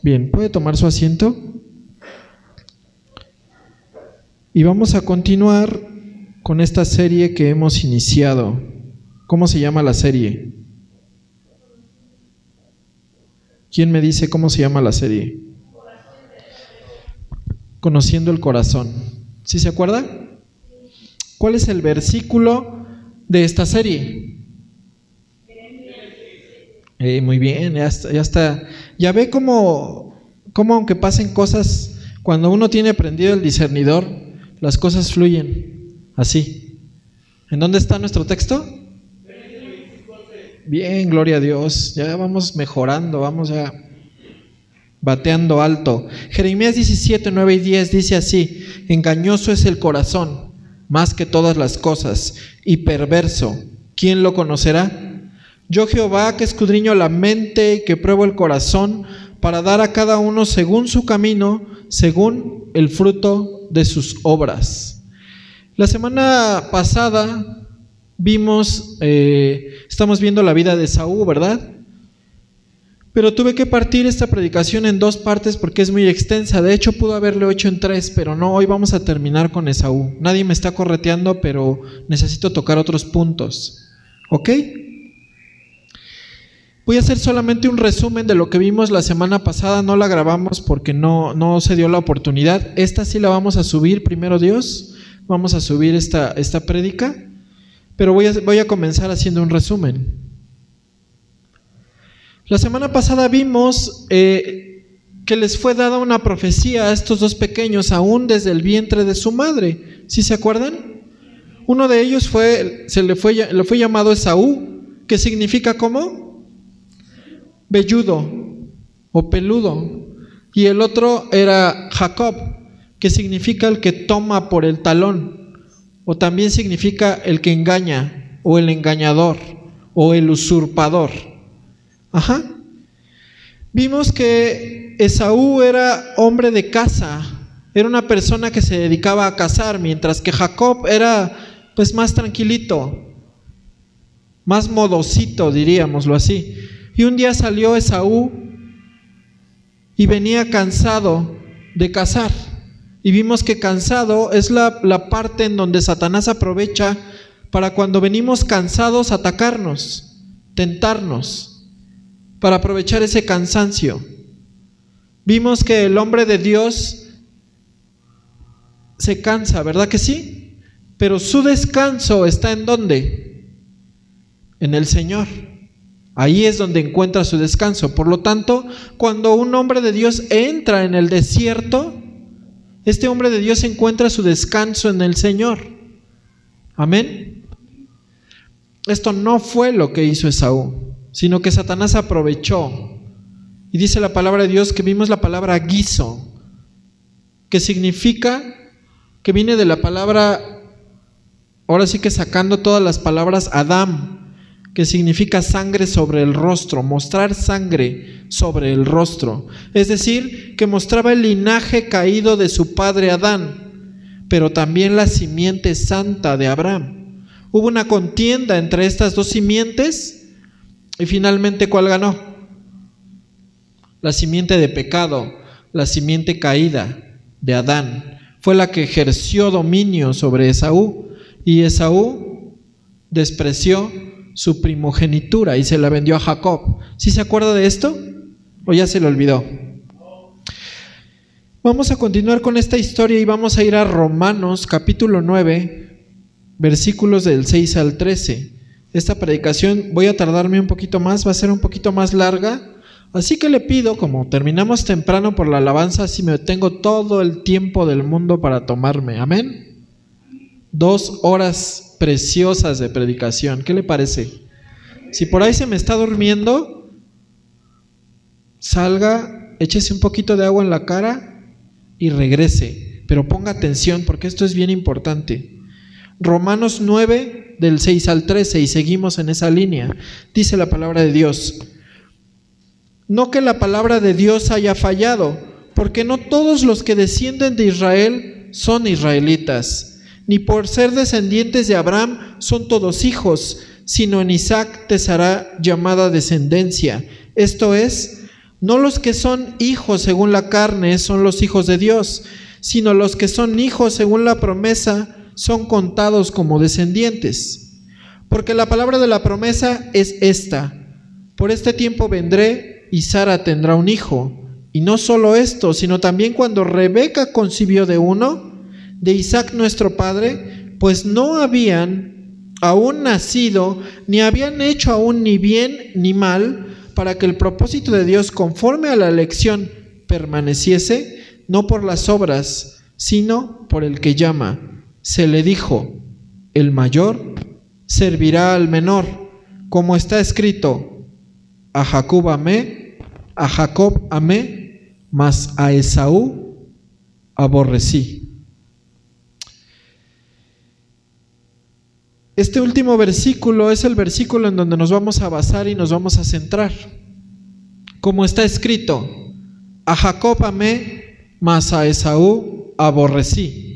Bien, ¿puede tomar su asiento? Y vamos a continuar con esta serie que hemos iniciado. ¿Cómo se llama la serie? ¿Quién me dice cómo se llama la serie? Conociendo el corazón. ¿Sí se acuerda? ¿Cuál es el versículo de esta serie? Muy bien, ya está. Ya ve cómo aunque pasen cosas, cuando uno tiene aprendido el discernidor, las cosas fluyen así. ¿En dónde está nuestro texto? Bien, gloria a Dios. Ya vamos mejorando, vamos ya bateando alto. Jeremías 17, 9 y 10 dice así: engañoso es el corazón, más que todas las cosas, y perverso, ¿quién lo conocerá? Yo Jehová, que escudriño la mente y que pruebo el corazón, para dar a cada uno según su camino, según el fruto de sus obras. La semana pasada estamos viendo la vida de Esaú, ¿verdad? Pero tuve que partir esta predicación en 2 partes porque es muy extensa. De hecho, pudo haberlo hecho en 3, pero no, hoy vamos a terminar con Esaú. Nadie me está correteando, pero necesito tocar otros puntos. ¿Ok? Voy a hacer solamente un resumen de lo que vimos la semana pasada. No la grabamos porque no se dio la oportunidad. Esta sí la vamos a subir, primero Dios. Vamos a subir esta prédica. Pero voy a comenzar haciendo un resumen. La semana pasada vimos que les fue dada una profecía a estos 2 pequeños, aún desde el vientre de su madre. ¿Sí se acuerdan? Uno de ellos le fue llamado Esaú, que significa ¿cómo? Velludo o peludo. Y el otro era Jacob, que significa el que toma por el talón, o también significa el que engaña, o el engañador, o el usurpador. Ajá. Vimos que Esaú era hombre de casa, era una persona que se dedicaba a cazar, mientras que Jacob era pues más tranquilito, más modosito, diríamoslo así. Y un día salió Esaú y venía cansado de cazar. Y vimos que cansado es la parte en donde Satanás aprovecha para cuando venimos cansados atacarnos, tentarnos, para aprovechar ese cansancio. Vimos que el hombre de Dios se cansa, ¿verdad que sí? Pero su descanso está ¿en dónde? En el Señor. Ahí es donde encuentra su descanso. Por lo tanto, cuando un hombre de Dios entra en el desierto, este hombre de Dios encuentra su descanso en el Señor. Amén. Esto no fue lo que hizo Esaú, sino que Satanás aprovechó. Y dice la palabra de Dios que vimos la palabra guiso, que significa, que viene de la palabra, ahora sí que sacando todas las palabras, Adam, que significa sangre sobre el rostro, mostrar sangre sobre el rostro. Es decir, que mostraba el linaje caído de su padre Adán, pero también la simiente santa de Abraham. Hubo una contienda entre estas 2 simientes y finalmente ¿cuál ganó? La simiente de pecado, la simiente caída de Adán. Fue la que ejerció dominio sobre Esaú, y Esaú despreció su primogenitura y se la vendió a Jacob. ¿Sí se acuerda de esto? ¿O ya se le olvidó? Vamos a continuar con esta historia y vamos a ir a Romanos capítulo 9, versículos del 6 al 13. Esta predicación voy a tardarme un poquito más, va a ser un poquito más larga, así que le pido, como terminamos temprano por la alabanza, así me tengo todo el tiempo del mundo para tomarme. Amén. 2 horas preciosas de predicación. ¿Qué le parece? Si por ahí se me está durmiendo, salga, échese un poquito de agua en la cara y regrese, pero ponga atención porque esto es bien importante. Romanos 9 del 6 al 13, y seguimos en esa línea. Dice la palabra de Dios: no que la palabra de Dios haya fallado, porque no todos los que descienden de Israel son israelitas, ni por ser descendientes de Abraham son todos hijos, sino en Isaac te será llamada descendencia. Esto es, no los que son hijos según la carne son los hijos de Dios, sino los que son hijos según la promesa son contados como descendientes. Porque la palabra de la promesa es esta: por este tiempo vendré y Sara tendrá un hijo. Y no solo esto, sino también cuando Rebeca concibió de uno, de Isaac nuestro padre, pues no habían aún nacido, ni habían hecho aún ni bien ni mal, para que el propósito de Dios conforme a la elección permaneciese, no por las obras, sino por el que llama. Se le dijo: el mayor servirá al menor, como está escrito: a Jacob amé, mas a Esaú aborrecí. Este último versículo es el versículo en donde nos vamos a basar y nos vamos a centrar. Como está escrito: a Jacob amé, mas a Esaú aborrecí.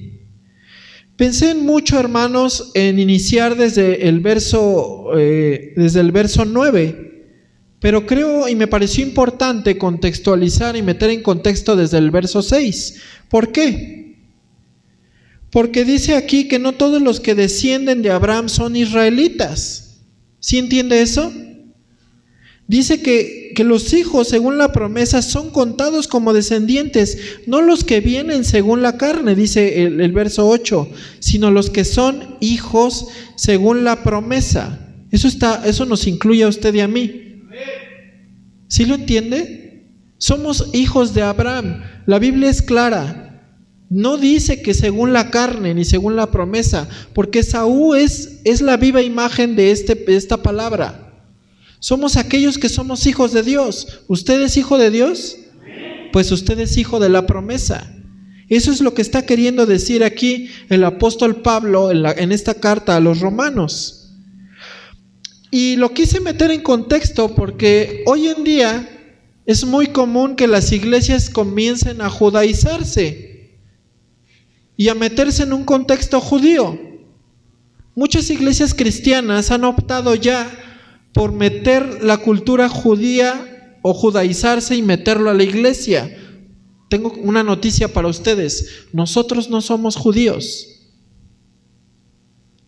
Pensé mucho, hermanos, en iniciar desde el verso 9, pero creo y me pareció importante contextualizar y meter en contexto desde el verso 6. ¿Por qué? Porque dice aquí que no todos los que descienden de Abraham son israelitas. ¿Sí entiende eso? Dice que los hijos según la promesa son contados como descendientes, no los que vienen según la carne, dice el verso 8, sino los que son hijos según la promesa. Eso nos incluye a usted y a mí. ¿Sí lo entiende? Somos hijos de Abraham. La Biblia es clara. No dice que según la carne ni según la promesa, porque Esaú es la viva imagen de esta palabra. Somos aquellos que somos hijos de Dios. ¿Usted es hijo de Dios? Pues usted es hijo de la promesa. Eso es lo que está queriendo decir aquí el apóstol Pablo en esta carta a los romanos. Y lo quise meter en contexto porque hoy en día es muy común que las iglesias comiencen a judaizarse y a meterse en un contexto judío. Muchas iglesias cristianas han optado ya por meter la cultura judía o judaizarse y meterlo a la iglesia. Tengo una noticia para ustedes: nosotros no somos judíos.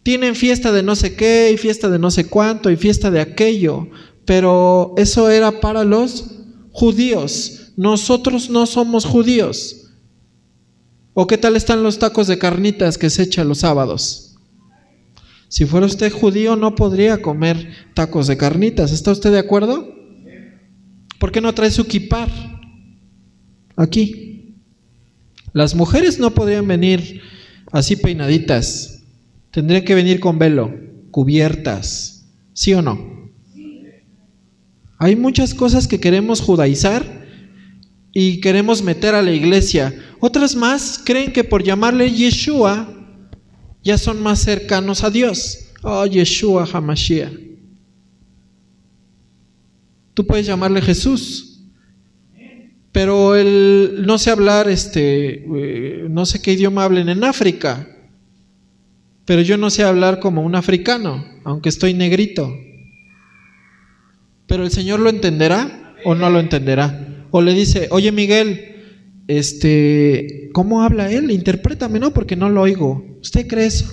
Tienen fiesta de no sé qué y fiesta de no sé cuánto y fiesta de aquello, pero eso era para los judíos. Nosotros no somos judíos. ¿O qué tal están los tacos de carnitas que se echan los sábados? Si fuera usted judío no podría comer tacos de carnitas. ¿Está usted de acuerdo? ¿Por qué no trae su kipar aquí? Las mujeres no podrían venir así peinaditas. Tendrían que venir con velo, cubiertas. ¿Sí o no? Hay muchas cosas que queremos judaizar y queremos meter a la iglesia. Otras más creen que por llamarle Yeshua ya son más cercanos a Dios. Oh, Yeshua HaMashiach. Tú puedes llamarle Jesús, pero él no sé hablar, no sé qué idioma hablen en África, pero yo no sé hablar como un africano, aunque estoy negrito. Pero el Señor lo entenderá o no lo entenderá. O le dice: oye Miguel, ¿cómo habla él? Interprétame, ¿no? Porque no lo oigo. ¿Usted cree eso?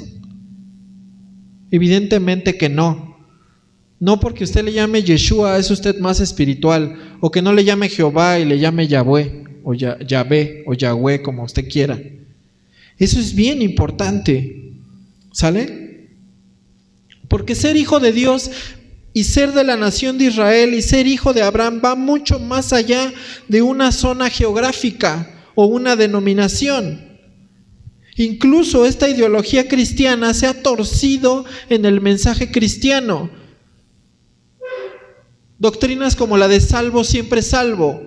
Evidentemente que no. No porque usted le llame Yeshua es usted más espiritual, o que no le llame Jehová y le llame Yahweh, o Yahvé, o Yahweh, como usted quiera. Eso es bien importante. ¿Sale? Porque ser hijo de Dios y ser de la nación de Israel y ser hijo de Abraham va mucho más allá de una zona geográfica o una denominación. Incluso esta ideología cristiana se ha torcido en el mensaje cristiano. Doctrinas como la de salvo siempre salvo.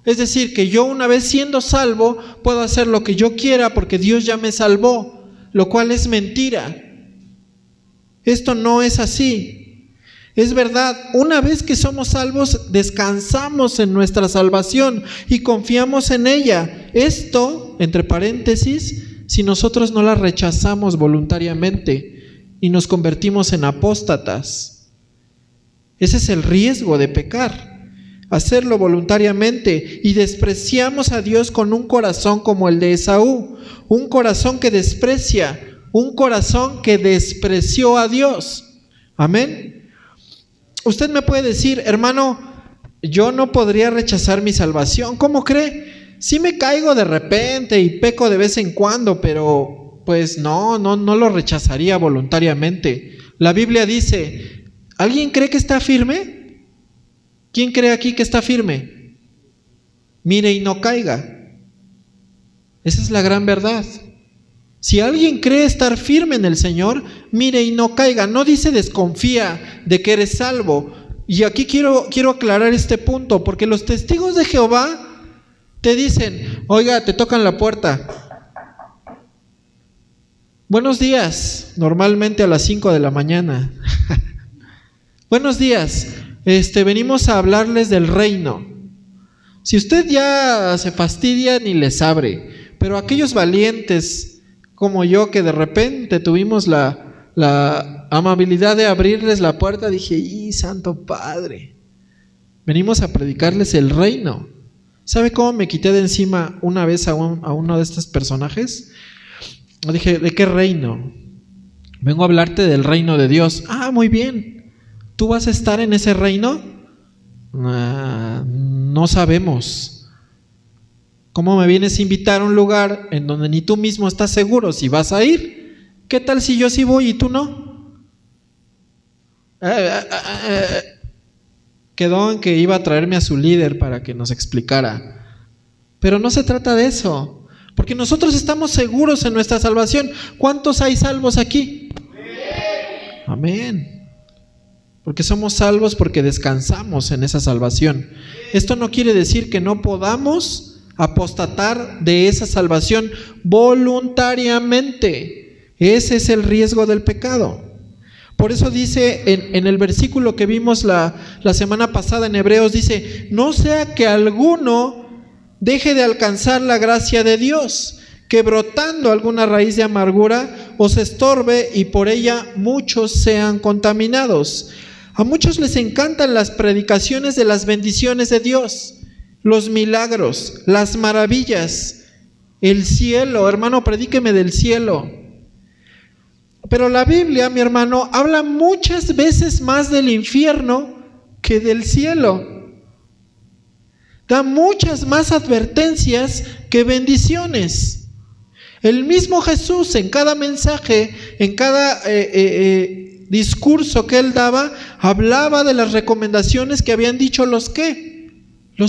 Es decir, que yo una vez siendo salvo puedo hacer lo que yo quiera porque Dios ya me salvó. Lo cual es mentira. Esto no es así. Es verdad, una vez que somos salvos, descansamos en nuestra salvación y confiamos en ella. Esto, entre paréntesis, si nosotros no la rechazamos voluntariamente y nos convertimos en apóstatas? Ese es el riesgo de pecar, hacerlo voluntariamente, y despreciamos a Dios con un corazón como el de Esaú, un corazón que desprecia, un corazón que despreció a Dios. Amén. Usted me puede decir: hermano, yo no podría rechazar mi salvación. ¿Cómo cree? Sí me caigo de repente y peco de vez en cuando, pero pues no lo rechazaría voluntariamente. La Biblia dice: ¿alguien cree que está firme? ¿Quién cree aquí que está firme? Mire y no caiga. Esa es la gran verdad. Si alguien cree estar firme en el Señor, mire y no caiga. No dice desconfía de que eres salvo. Y aquí quiero aclarar este punto, porque los testigos de Jehová te dicen: oiga, te tocan la puerta. Buenos días, normalmente a las 5 de la mañana. Buenos días, venimos a hablarles del reino. Si usted ya se fastidia, ni les abre. Pero aquellos valientes como yo, que de repente tuvimos la amabilidad de abrirles la puerta, dije: ¡y santo Padre! Venimos a predicarles el reino. ¿Sabe cómo me quité de encima una vez a uno de estos personajes? Dije: ¿de qué reino? Vengo a hablarte del reino de Dios. Ah, muy bien. ¿Tú vas a estar en ese reino? No sabemos. ¿Cómo me vienes a invitar a un lugar en donde ni tú mismo estás seguro si vas a ir? ¿Qué tal si yo sí voy y tú no? Quedó en que iba a traerme a su líder para que nos explicara. Pero no se trata de eso, porque nosotros estamos seguros en nuestra salvación. ¿Cuántos hay salvos aquí? Amén. Porque somos salvos porque descansamos en esa salvación. Esto no quiere decir que no podamos apostatar de esa salvación voluntariamente. Ese es el riesgo del pecado. Por eso dice en el versículo que vimos la semana pasada en Hebreos, dice: no sea que alguno deje de alcanzar la gracia de Dios, que brotando alguna raíz de amargura os estorbe y por ella muchos sean contaminados. A muchos les encantan las predicaciones de las bendiciones de Dios, los milagros, las maravillas, el cielo. Hermano, predíqueme del cielo. Pero la Biblia, mi hermano, habla muchas veces más del infierno que del cielo. Da muchas más advertencias que bendiciones. El mismo Jesús, en cada mensaje, en cada discurso que él daba, hablaba de las recomendaciones que habían dicho los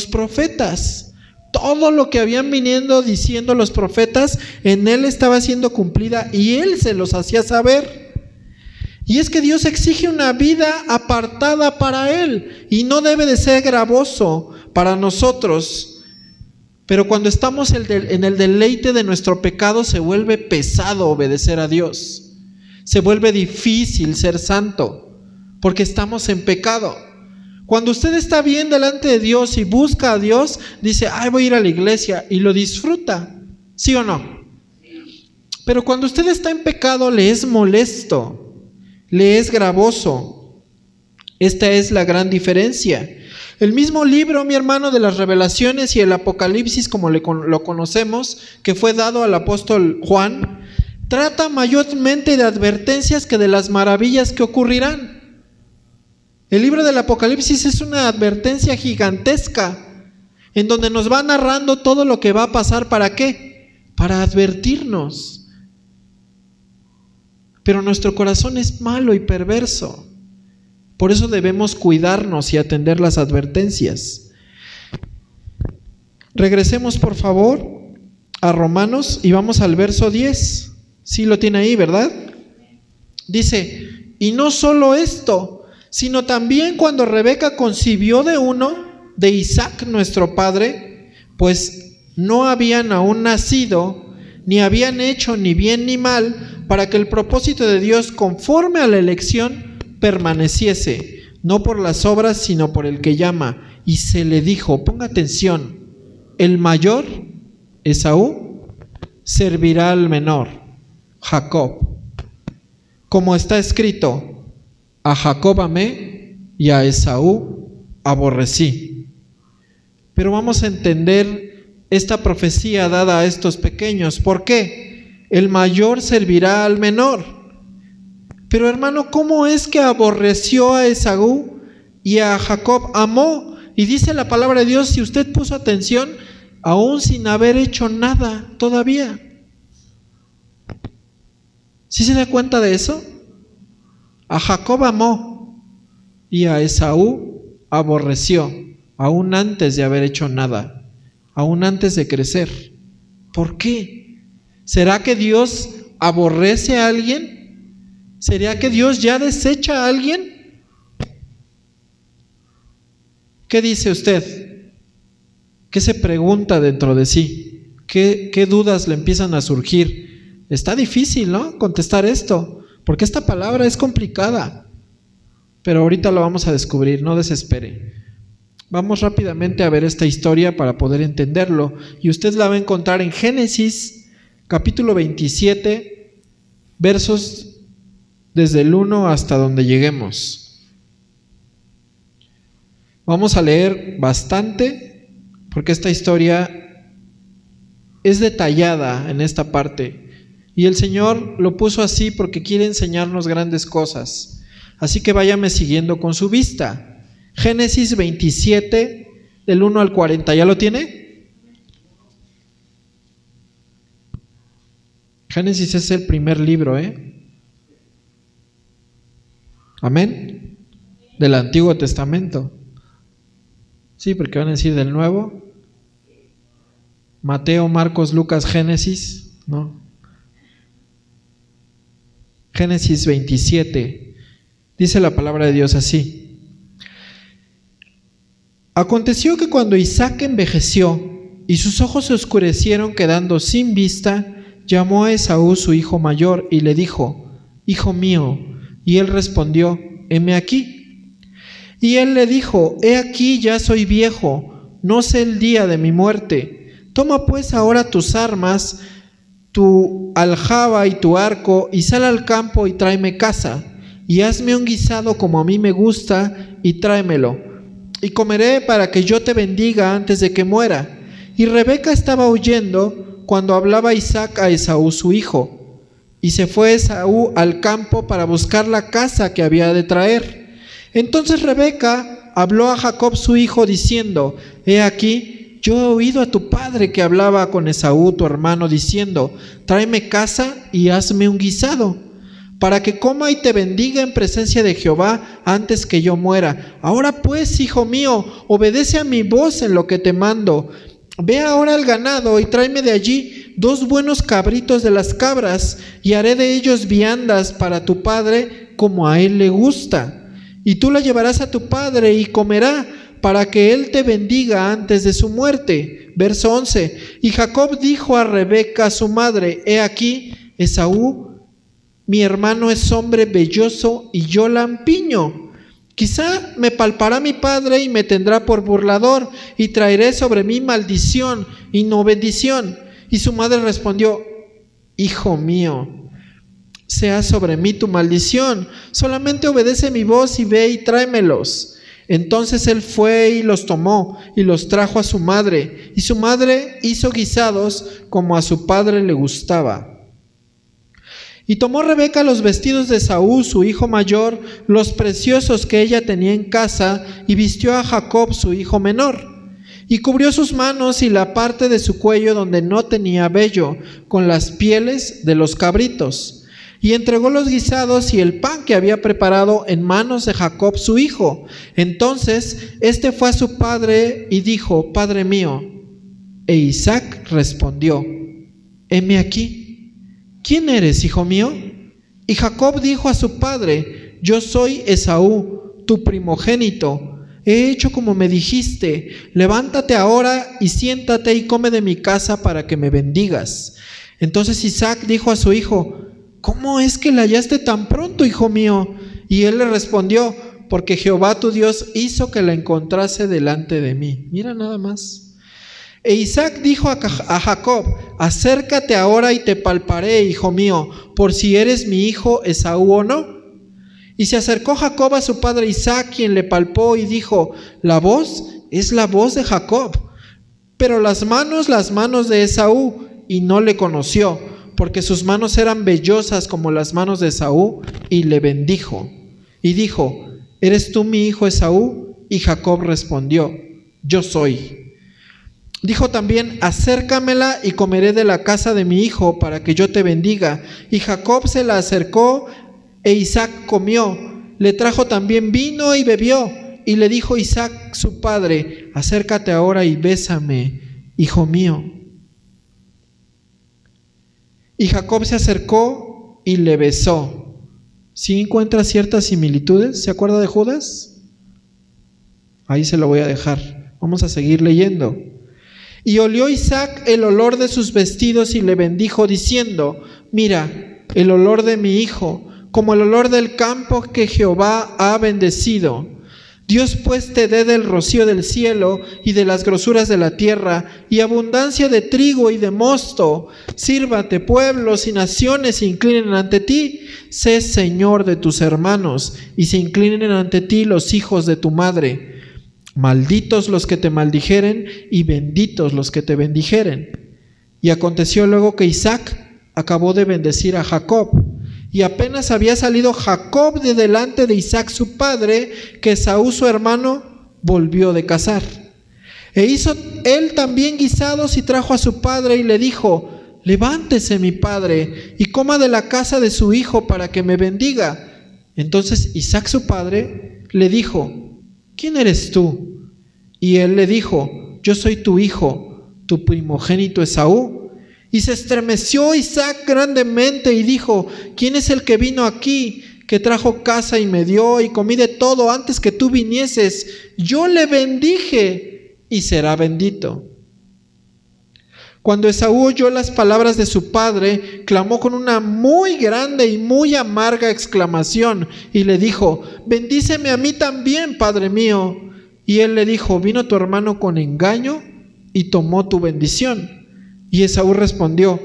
profetas. Todo lo que habían viniendo diciendo los profetas, en él estaba siendo cumplida y él se los hacía saber. Y es que Dios exige una vida apartada para él y no debe de ser gravoso para nosotros. Pero cuando estamos en el deleite de nuestro pecado, se vuelve pesado obedecer a Dios. Se vuelve difícil ser santo porque estamos en pecado. Cuando usted está bien delante de Dios y busca a Dios, dice: ay, voy a ir a la iglesia, y lo disfruta, ¿sí o no? Pero cuando usted está en pecado, le es molesto, le es gravoso. Esta es la gran diferencia. El mismo libro, mi hermano, de las Revelaciones y el Apocalipsis, como lo conocemos, que fue dado al apóstol Juan, trata mayormente de advertencias que de las maravillas que ocurrirán. El libro del Apocalipsis es una advertencia gigantesca en donde nos va narrando todo lo que va a pasar. ¿Para qué? Para advertirnos. Pero nuestro corazón es malo y perverso. Por eso debemos cuidarnos y atender las advertencias. Regresemos, por favor, a Romanos y vamos al verso 10. Sí lo tiene ahí, ¿verdad? Dice: y no solo esto, sino también cuando Rebeca concibió de uno, de Isaac nuestro padre, pues no habían aún nacido, ni habían hecho ni bien ni mal, para que el propósito de Dios conforme a la elección permaneciese, no por las obras, sino por el que llama. Y se le dijo, ponga atención, el mayor, Esaú, servirá al menor, Jacob. Como está escrito, a Jacob amé y a Esaú aborrecí. Pero vamos a entender esta profecía dada a estos pequeños. ¿Por qué? El mayor servirá al menor. Pero hermano, ¿cómo es que aborreció a Esaú y a Jacob amó? Y dice la palabra de Dios, si usted puso atención, aún sin haber hecho nada todavía. ¿Sí se da cuenta de eso? A Jacob amó y a Esaú aborreció, aún antes de haber hecho nada, aún antes de crecer. ¿Por qué? ¿Será que Dios aborrece a alguien? ¿Será que Dios ya desecha a alguien? ¿Qué dice usted? ¿Qué se pregunta dentro de sí? ¿Qué dudas le empiezan a surgir? Está difícil, ¿no? Contestar esto, porque esta palabra es complicada, pero ahorita lo vamos a descubrir, no desespere. Vamos rápidamente a ver esta historia para poder entenderlo, y usted la va a encontrar en Génesis, capítulo 27, versos desde el 1 hasta donde lleguemos. Vamos a leer bastante, porque esta historia es detallada en esta parte, y el Señor lo puso así porque quiere enseñarnos grandes cosas. Así que váyame siguiendo con su vista. Génesis 27, del 1 al 40, ¿ya lo tiene? Génesis es el primer libro, Amén. Del Antiguo Testamento. Sí, porque van a decir del Nuevo. Mateo, Marcos, Lucas, Génesis, ¿no? Génesis 27. Dice la palabra de Dios así. Aconteció que cuando Isaac envejeció y sus ojos se oscurecieron quedando sin vista, llamó a Esaú su hijo mayor y le dijo: Hijo mío. Y él respondió: heme aquí. Y él le dijo: he aquí, ya soy viejo, no sé el día de mi muerte. Toma pues ahora tus armas, tu aljaba y tu arco, y sal al campo y tráeme caza, y hazme un guisado como a mí me gusta, y tráemelo, y comeré para que yo te bendiga antes de que muera. Y Rebeca estaba huyendo cuando hablaba Isaac a Esaú su hijo, y se fue Esaú al campo para buscar la caza que había de traer. Entonces Rebeca habló a Jacob su hijo diciendo: he aquí, yo he oído a tu padre que hablaba con Esaú tu hermano diciendo: tráeme caza y hazme un guisado, para que coma y te bendiga en presencia de Jehová antes que yo muera. Ahora pues, hijo mío, obedece a mi voz en lo que te mando. Ve ahora al ganado y tráeme de allí 2 buenos cabritos de las cabras, y haré de ellos viandas para tu padre como a él le gusta. Y tú la llevarás a tu padre y comerá, para que él te bendiga antes de su muerte. Verso 11. Y Jacob dijo a Rebeca su madre: he aquí, Esaú, mi hermano, es hombre velloso y yo lampiño. Quizá me palpará mi padre y me tendrá por burlador, y traeré sobre mí maldición y no bendición. Y su madre respondió: hijo mío, sea sobre mí tu maldición, solamente obedece mi voz y ve y tráemelos. Entonces él fue y los tomó y los trajo a su madre, y su madre hizo guisados como a su padre le gustaba. Y tomó Rebeca los vestidos de Esaú su hijo mayor, los preciosos que ella tenía en casa, y vistió a Jacob su hijo menor. Y cubrió sus manos y la parte de su cuello donde no tenía vello, con las pieles de los cabritos. Y entregó los guisados y el pan que había preparado en manos de Jacob su hijo. Entonces éste fue a su padre y dijo: Padre mío. E Isaac respondió: heme aquí. ¿Quién eres, hijo mío? Y Jacob dijo a su padre: Yo soy Esaú, tu primogénito. He hecho como me dijiste. Levántate ahora y siéntate y come de mi casa para que me bendigas. Entonces Isaac dijo a su hijo: ¿cómo es que la hallaste tan pronto, hijo mío? Y él le respondió: porque Jehová tu Dios hizo que la encontrase delante de mí. Mira nada más. E Isaac dijo a Jacob: acércate ahora y te palparé, hijo mío, por si eres mi hijo Esaú o no. Y se acercó Jacob a su padre Isaac, quien le palpó y dijo: la voz es la voz de Jacob, pero las manos de Esaú, y no le conoció, porque sus manos eran vellosas como las manos de Esaú, y le bendijo. Y dijo: ¿eres tú mi hijo Esaú? Y Jacob respondió: yo soy. Dijo también: acércamela y comeré de la casa de mi hijo para que yo te bendiga. Y Jacob se la acercó e Isaac comió. Le trajo también vino y bebió. Y le dijo Isaac su padre: acércate ahora y bésame, hijo mío. Y Jacob se acercó y le besó. ¿Sí encuentra ciertas similitudes? ¿Se acuerda de Judas? Ahí se lo voy a dejar. Vamos a seguir leyendo. Y olió Isaac el olor de sus vestidos y le bendijo diciendo: mira, el olor de mi hijo, como el olor del campo que Jehová ha bendecido. Dios pues te dé del rocío del cielo y de las grosuras de la tierra, y abundancia de trigo y de mosto. Sírvate pueblos y naciones se inclinen ante ti. Sé señor de tus hermanos, y se inclinen ante ti los hijos de tu madre. Malditos los que te maldijeren, y benditos los que te bendijeren. Y aconteció luego que Isaac acabó de bendecir a Jacob, y apenas había salido Jacob de delante de Isaac su padre, que Esaú su hermano volvió de cazar. E hizo él también guisados y trajo a su padre y le dijo: levántese mi padre y coma de la casa de su hijo para que me bendiga. Entonces Isaac su padre le dijo: ¿quién eres tú? Y él le dijo: yo soy tu hijo, tu primogénito Esaú. Y se estremeció Isaac grandemente y dijo: ¿quién es el que vino aquí, que trajo caza y me dio, y comí de todo antes que tú vinieses? Yo le bendije y será bendito. Cuando Esaú oyó las palabras de su padre, clamó con una muy grande y muy amarga exclamación y le dijo: bendíceme a mí también, padre mío. Y él le dijo: vino tu hermano con engaño y tomó tu bendición. Y Esaú respondió: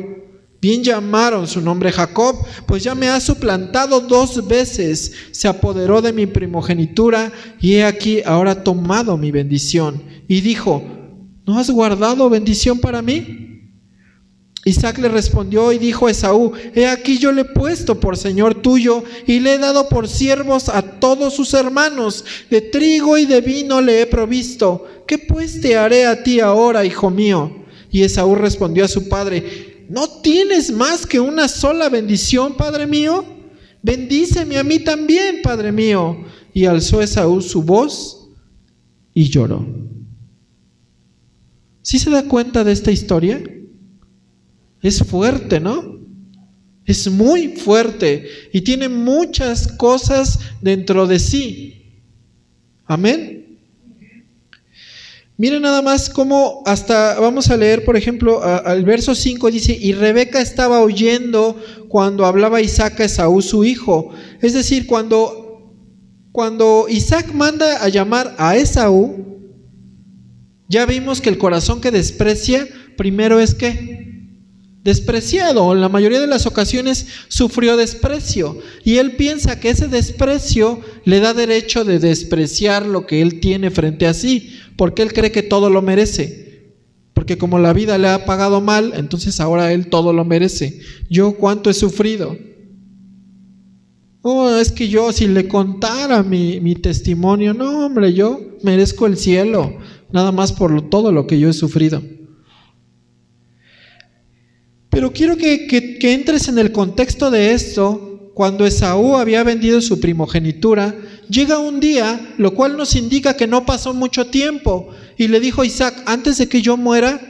bien llamaron su nombre Jacob, pues ya me ha suplantado 2 veces, se apoderó de mi primogenitura, y he aquí ahora ha tomado mi bendición. Y dijo: ¿no has guardado bendición para mí? Isaac le respondió y dijo a Esaú: he aquí yo le he puesto por señor tuyo, y le he dado por siervos a todos sus hermanos, de trigo y de vino le he provisto. ¿Qué pues te haré a ti ahora, hijo mío? Y Esaú respondió a su padre: ¿no tienes más que una sola bendición, padre mío? Bendíceme a mí también, padre mío. Y alzó Esaú su voz y lloró. ¿Sí se da cuenta de esta historia? Es fuerte, ¿no? Es muy fuerte y tiene muchas cosas dentro de sí. Amén. Miren nada más cómo hasta, vamos a leer por ejemplo al verso 5, dice: y Rebeca estaba oyendo cuando hablaba Isaac a Esaú su hijo. Es decir, cuando Isaac manda a llamar a Esaú, ya vimos que el corazón que desprecia, primero es ¿qué? Despreciado. En la mayoría de las ocasiones sufrió desprecio, y él piensa que ese desprecio le da derecho de despreciar lo que él tiene frente a sí, porque él cree que todo lo merece, porque como la vida le ha pagado mal, entonces ahora él todo lo merece. Yo cuánto he sufrido. Oh, es que yo si le contara mi testimonio, no hombre, yo merezco el cielo, nada más por todo lo que yo he sufrido. Pero quiero que entres en el contexto de esto. Cuando Esaú había vendido su primogenitura, llega un día, lo cual nos indica que no pasó mucho tiempo, y le dijo a Isaac: antes de que yo muera,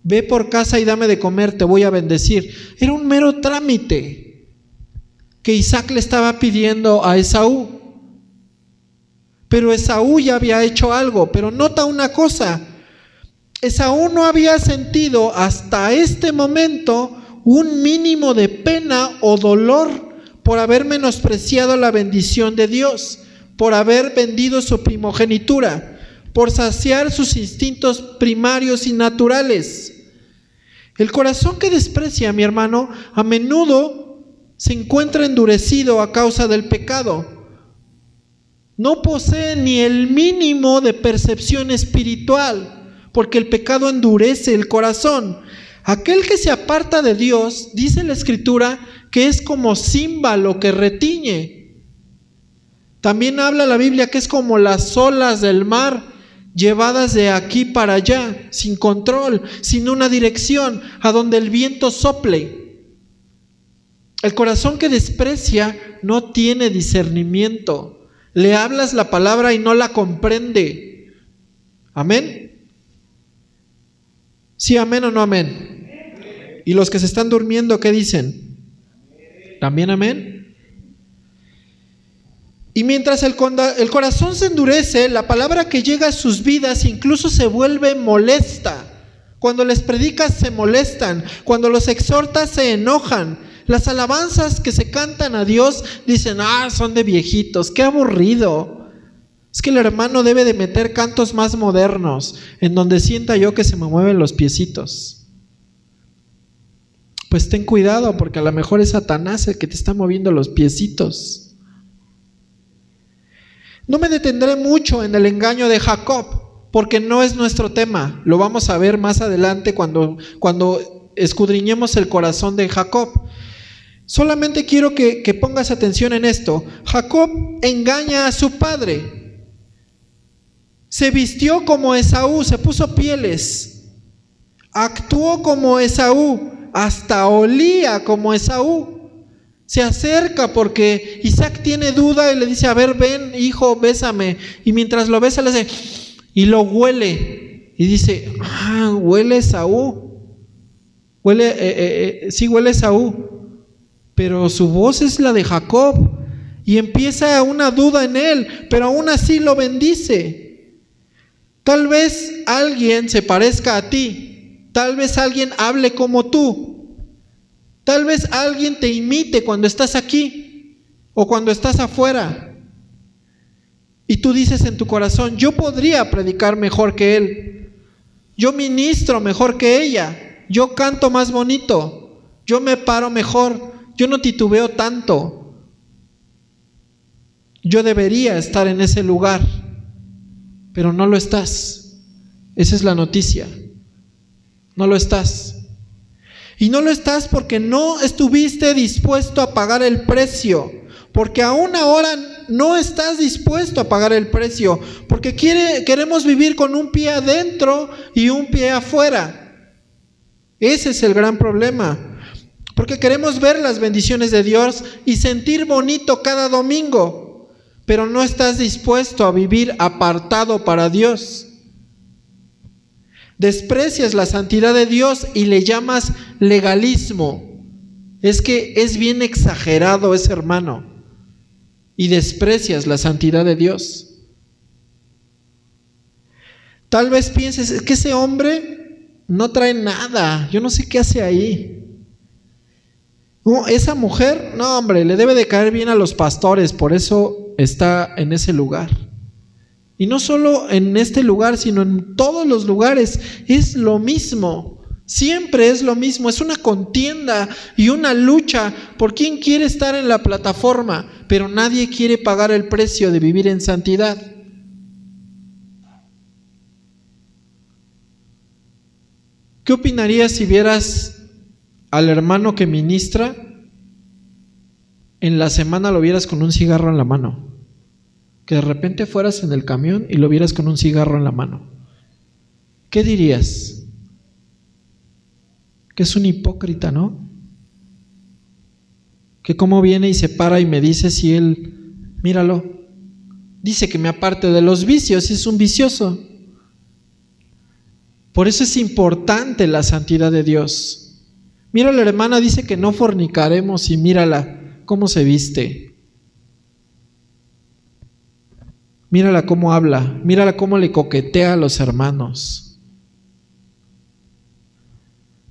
ve por casa y dame de comer, te voy a bendecir. Era un mero trámite que Isaac le estaba pidiendo a Esaú. Pero Esaú ya había hecho algo. Pero nota una cosa: Esaú no había sentido hasta este momento un mínimo de pena o dolor por haber menospreciado la bendición de Dios, por haber vendido su primogenitura, por saciar sus instintos primarios y naturales. El corazón que desprecia, mi hermano, a menudo se encuentra endurecido a causa del pecado. No posee ni el mínimo de percepción espiritual, porque el pecado endurece el corazón. Aquel que se aparta de Dios, dice la Escritura, que es como címbalo que retiñe. También habla la Biblia que es como las olas del mar, llevadas de aquí para allá, sin control, sin una dirección, a donde el viento sople. El corazón que desprecia no tiene discernimiento. Le hablas la palabra y no la comprende. ¿Amén? ¿Sí, amén o no amén? ¿Y los que se están durmiendo, qué dicen? ¿También amén? Y mientras el corazón se endurece, la palabra que llega a sus vidas incluso se vuelve molesta. Cuando les predicas se molestan, cuando los exhortas se enojan. Las alabanzas que se cantan a Dios dicen, son de viejitos, qué aburrido. Es que el hermano debe de meter cantos más modernos, en donde sienta yo que se me mueven los piecitos. Pues ten cuidado, porque a lo mejor es Satanás el que te está moviendo los piecitos. No me detendré mucho en el engaño de Jacob, porque no es nuestro tema. Lo vamos a ver más adelante cuando escudriñemos el corazón de Jacob. Solamente quiero que pongas atención en esto. Jacob engaña a su padre. Se vistió como Esaú, se puso pieles. Actuó como Esaú, hasta olía como Esaú. Se acerca porque Isaac tiene duda y le dice, a ver, ven, hijo, bésame. Y mientras lo besa, le hace, y lo huele. Y dice, huele Esaú. Sí, huele Esaú. Pero su voz es la de Jacob. Y empieza una duda en él, pero aún así lo bendice. Tal vez alguien se parezca a ti. Tal vez alguien hable como tú. Tal vez alguien te imite cuando estás aquí o cuando estás afuera. Y tú dices en tu corazón, yo podría predicar mejor que él. Yo ministro mejor que ella. Yo canto más bonito. Yo me paro mejor. Yo no titubeo tanto. Yo debería estar en ese lugar. Pero no lo estás. Esa es la noticia. No lo estás. Y no lo estás porque no estuviste dispuesto a pagar el precio. Porque aún ahora no estás dispuesto a pagar el precio. Porque queremos vivir con un pie adentro y un pie afuera. Ese es el gran problema. Porque queremos ver las bendiciones de Dios y sentir bonito cada domingo. Pero no estás dispuesto a vivir apartado para Dios. Desprecias la santidad de Dios y le llamas legalismo. Es que es bien exagerado ese hermano. Y desprecias la santidad de Dios. Tal vez pienses, es que ese hombre no trae nada. Yo no sé qué hace ahí. No, esa mujer, no hombre, le debe de caer bien a los pastores, por eso está en ese lugar. Y no solo en este lugar, sino en todos los lugares. Es lo mismo. Siempre es lo mismo. Es una contienda y una lucha por quién quiere estar en la plataforma. Pero nadie quiere pagar el precio de vivir en santidad. ¿Qué opinarías si vieras al hermano que ministra? En la semana lo vieras con un cigarro en la mano. Que de repente fueras en el camión y lo vieras con un cigarro en la mano. ¿Qué dirías? Que es un hipócrita, ¿no? Que cómo viene y se para y me dice si él, míralo, dice que me aparte de los vicios y es un vicioso. Por eso es importante la santidad de Dios. Mira, la hermana dice que no fornicaremos y mírala cómo se viste. Mírala cómo habla, mírala cómo le coquetea a los hermanos.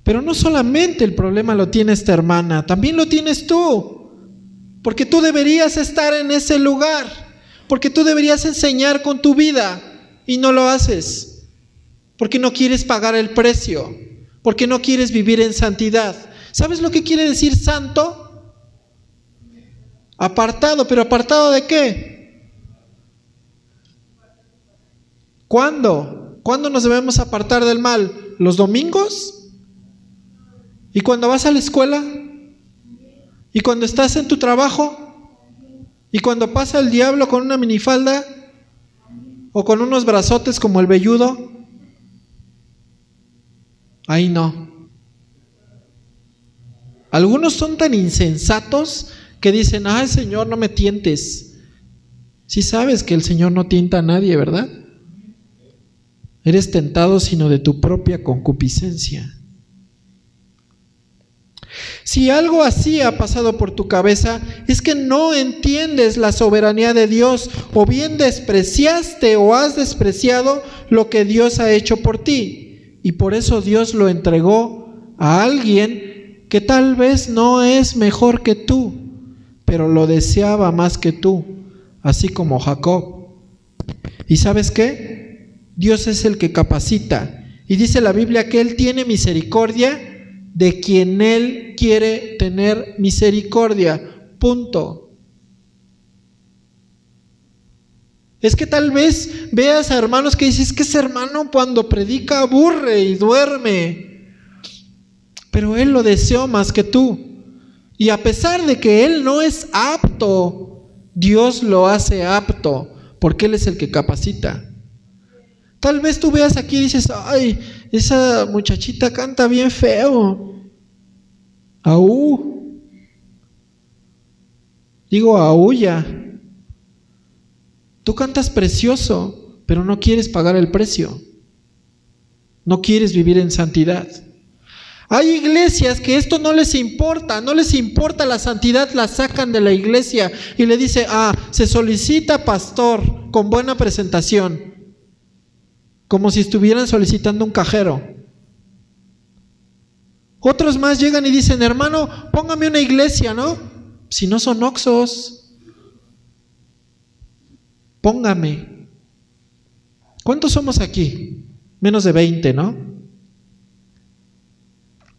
Pero no solamente el problema lo tiene esta hermana, también lo tienes tú. Porque tú deberías estar en ese lugar, porque tú deberías enseñar con tu vida y no lo haces. Porque no quieres pagar el precio, porque no quieres vivir en santidad. ¿Sabes lo que quiere decir santo? Apartado, pero ¿apartado de qué? ¿Cuándo? ¿Cuándo nos debemos apartar del mal? ¿Los domingos? ¿Y cuando vas a la escuela? ¿Y cuando estás en tu trabajo? ¿Y cuando pasa el diablo con una minifalda? ¿O con unos brazotes como el velludo? Ahí no. Algunos son tan insensatos que dicen: ay, Señor, no me tientes. Sí sabes que el Señor no tienta a nadie, ¿verdad? Eres tentado sino de tu propia concupiscencia. Si algo así ha pasado por tu cabeza, es que no entiendes la soberanía de Dios, o bien despreciaste o has despreciado lo que Dios ha hecho por ti, y por eso Dios lo entregó a alguien que tal vez no es mejor que tú, pero lo deseaba más que tú, así como Jacob. ¿Y sabes qué? Dios es el que capacita, y dice la Biblia que Él tiene misericordia de quien Él quiere tener misericordia. Punto. Es que tal vez veas a hermanos que dices: que ese hermano cuando predica aburre y duerme, pero Él lo deseó más que tú, y a pesar de que Él no es apto, Dios lo hace apto, porque Él es el que capacita. Tal vez tú veas aquí y dices: ay, esa muchachita canta bien feo. Digo, aúlla. Tú cantas precioso, pero no quieres pagar el precio. No quieres vivir en santidad. Hay iglesias que esto no les importa la santidad, la sacan de la iglesia y le dice: se solicita pastor con buena presentación. Como si estuvieran solicitando un cajero. Otros más llegan y dicen: hermano, póngame una iglesia, ¿no? Si no son oxos. Póngame. ¿Cuántos somos aquí? Menos de 20, ¿no?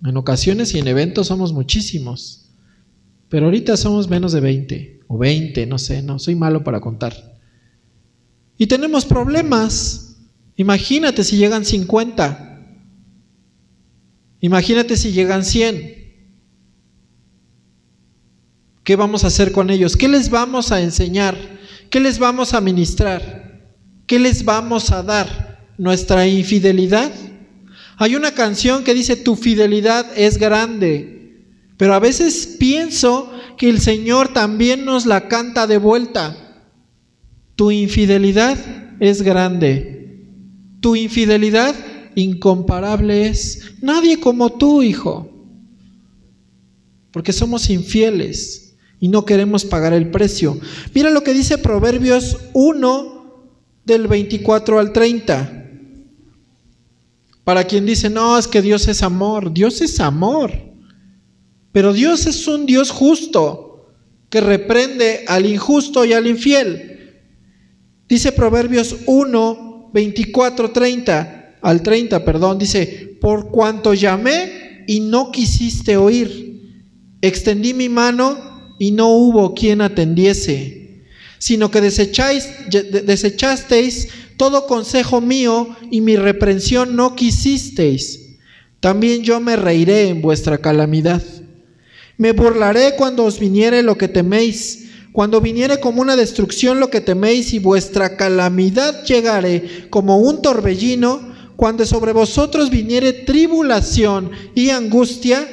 En ocasiones y en eventos somos muchísimos. Pero ahorita somos menos de 20. O 20, no sé, no, soy malo para contar. Y tenemos problemas. Imagínate si llegan 50. Imagínate si llegan 100. ¿Qué vamos a hacer con ellos? ¿Qué les vamos a enseñar? ¿Qué les vamos a ministrar? ¿Qué les vamos a dar? ¿Nuestra infidelidad? Hay una canción que dice: tu fidelidad es grande. Pero a veces pienso que el Señor también nos la canta de vuelta. Tu infidelidad es grande. Tu infidelidad incomparable es. Nadie como tú, hijo. Porque somos infieles y no queremos pagar el precio. Mira lo que dice Proverbios 1, del 24 al 30. Para quien dice: no, es que Dios es amor. Dios es amor. Pero Dios es un Dios justo, que reprende al injusto y al infiel. Dice Proverbios 1, 24, 30 al 30, perdón, dice: por cuanto llamé y no quisiste oír, extendí mi mano y no hubo quien atendiese, sino que desechasteis todo consejo mío y mi reprensión no quisisteis. También yo me reiré en vuestra calamidad. Me burlaré cuando os viniere lo que teméis, cuando viniere como una destrucción lo que teméis, y vuestra calamidad llegare como un torbellino, cuando sobre vosotros viniere tribulación y angustia,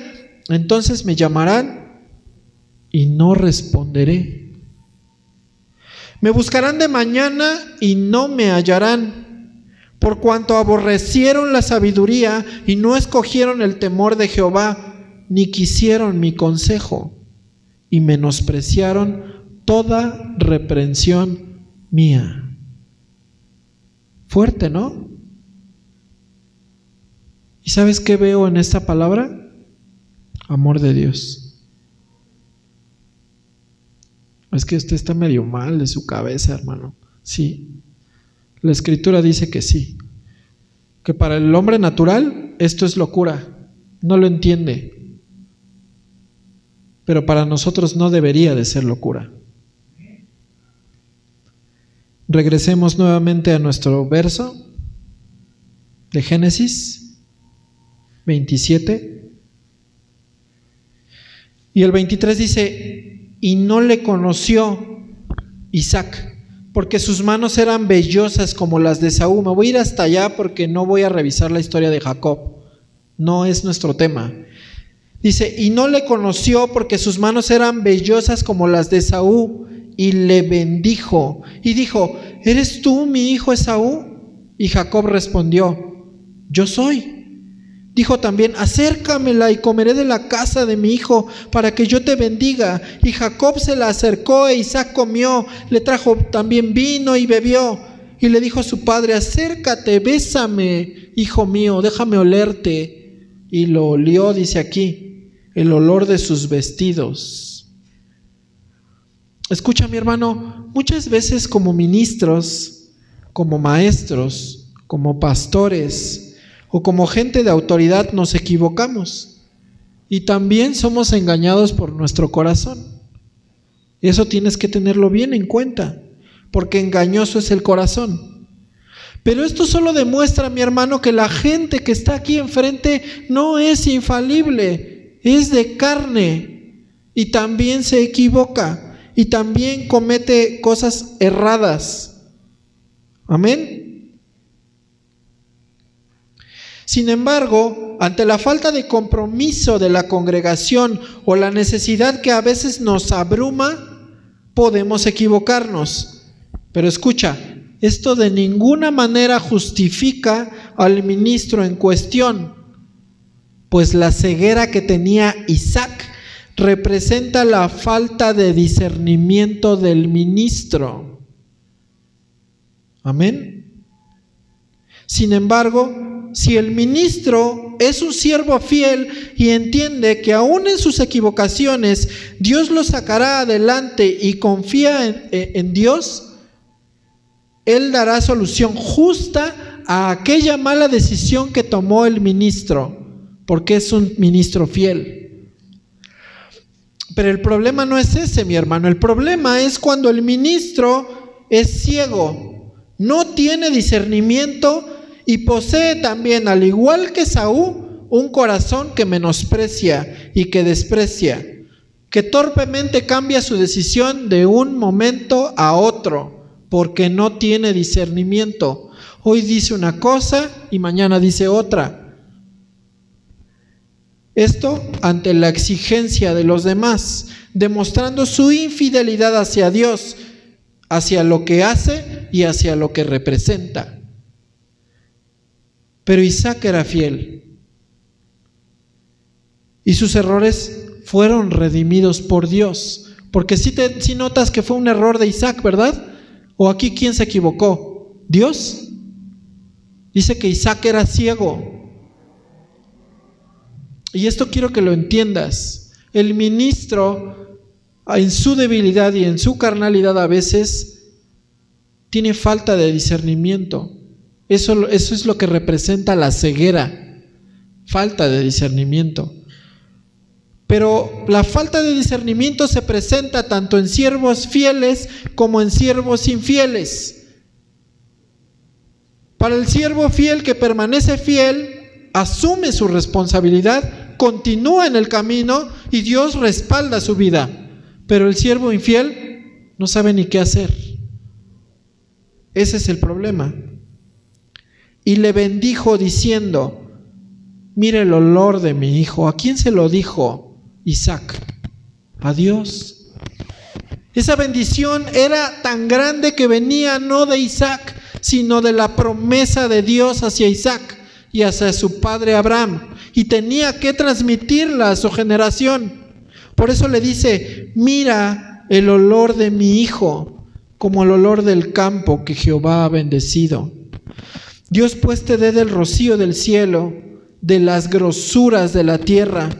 entonces me llamarán y no responderé. Me buscarán de mañana y no me hallarán, por cuanto aborrecieron la sabiduría y no escogieron el temor de Jehová, ni quisieron mi consejo, y menospreciaron toda reprensión mía. Fuerte, ¿no? ¿Y sabes qué veo en esta palabra? Amor de Dios. Es que usted está medio mal de su cabeza, hermano. Sí. La Escritura dice que sí. Que para el hombre natural esto es locura. no lo entiende, pero para nosotros no debería de ser locura. Regresemos nuevamente a nuestro verso de Génesis 27. Y el 23 dice: y no le conoció Isaac, porque sus manos eran vellosas como las de Esaú. Me voy a ir hasta allá porque no voy a revisar la historia de Jacob, no es nuestro tema. Dice: y no le conoció porque sus manos eran vellosas como las de Esaú, y le bendijo y dijo: ¿eres tú mi hijo Esaú? Y Jacob respondió: yo soy. Dijo también: acércamela y comeré de la casa de mi hijo para que yo te bendiga. Y Jacob se la acercó e Isaac comió, le trajo también vino y bebió. Y le dijo a su padre: acércate, bésame, hijo mío, déjame olerte. Y lo olió, dice aquí, el olor de sus vestidos. Escucha, mi hermano, muchas veces como ministros, como maestros, como pastores o como gente de autoridad nos equivocamos y también somos engañados por nuestro corazón. Eso tienes que tenerlo bien en cuenta, porque engañoso es el corazón. Pero esto solo demuestra, mi hermano, que la gente que está aquí enfrente no es infalible, es de carne y también se equivoca. Y también comete cosas erradas. Amén. Sin embargo, ante la falta de compromiso de la congregación o la necesidad que a veces nos abruma, podemos equivocarnos. Pero escucha, esto de ninguna manera justifica al ministro en cuestión, pues la ceguera que tenía Isaac representa la falta de discernimiento del ministro. Amén. Sin embargo, si el ministro es un siervo fiel y entiende que aún en sus equivocaciones Dios lo sacará adelante y confía en Dios, él dará solución justa a aquella mala decisión que tomó el ministro, porque es un ministro fiel. Pero el problema no es ese, mi hermano. El problema es cuando el ministro es ciego, no tiene discernimiento y posee también, al igual que Esaú, un corazón que menosprecia y que desprecia, que torpemente cambia su decisión de un momento a otro, porque no tiene discernimiento. Hoy dice una cosa y mañana dice otra. Esto ante la exigencia de los demás, demostrando su infidelidad hacia Dios, hacia lo que hace y hacia lo que representa. Pero Isaac era fiel y sus errores fueron redimidos por Dios, porque si notas que fue un error de Isaac, ¿verdad? ¿O aquí quién se equivocó? ¿Dios? Dice que Isaac era ciego. Y esto quiero que lo entiendas. El ministro, en su debilidad y en su carnalidad a veces, tiene falta de discernimiento. Eso es lo que representa la ceguera, falta de discernimiento. Pero la falta de discernimiento se presenta tanto en siervos fieles como en siervos infieles. Para el siervo fiel que permanece fiel, asume su responsabilidad, continúa en el camino y Dios respalda su vida. Pero el siervo infiel no sabe ni qué hacer. Ese es el problema. Y le bendijo diciendo: mire el olor de mi hijo. ¿A quién se lo dijo Isaac? A Dios. Esa bendición era tan grande que venía no de Isaac, sino de la promesa de Dios hacia Isaac y hacia su padre Abraham, y tenía que transmitirla a su generación. Por eso le dice: mira el olor de mi hijo, como el olor del campo que Jehová ha bendecido. Dios pues te dé del rocío del cielo, de las grosuras de la tierra,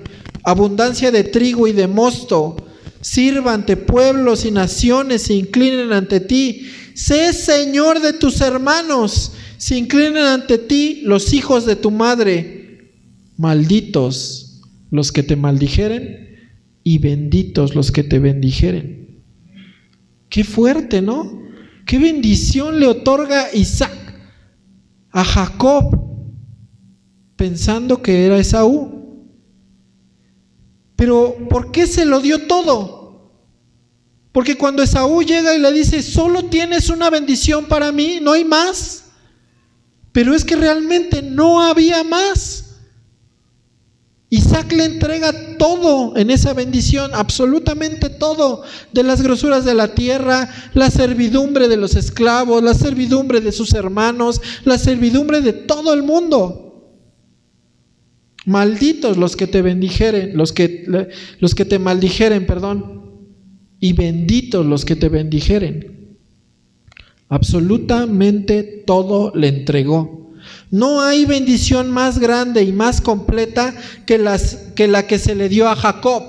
abundancia de trigo y de mosto. Sirva ante pueblos y naciones, se inclinen ante ti. Sé Señor de tus hermanos, se inclinen ante ti los hijos de tu madre. malditos los que te maldijeren y benditos los que te bendijeren. Qué fuerte, ¿no? Qué bendición le otorga Isaac a Jacob, pensando que era Esaú. Pero ¿por qué se lo dio todo? Porque cuando Esaú llega y le dice, solo tienes una bendición para mí, no hay más. Pero es que realmente no había más. Isaac le entrega todo en esa bendición, absolutamente todo, de las grosuras de la tierra, la servidumbre de los esclavos, la servidumbre de sus hermanos, la servidumbre de todo el mundo. Malditos los que te bendijeren, los que te maldijeren, y benditos los que te bendijeren. Absolutamente todo le entregó. No hay bendición más grande y más completa que la que se le dio a Jacob,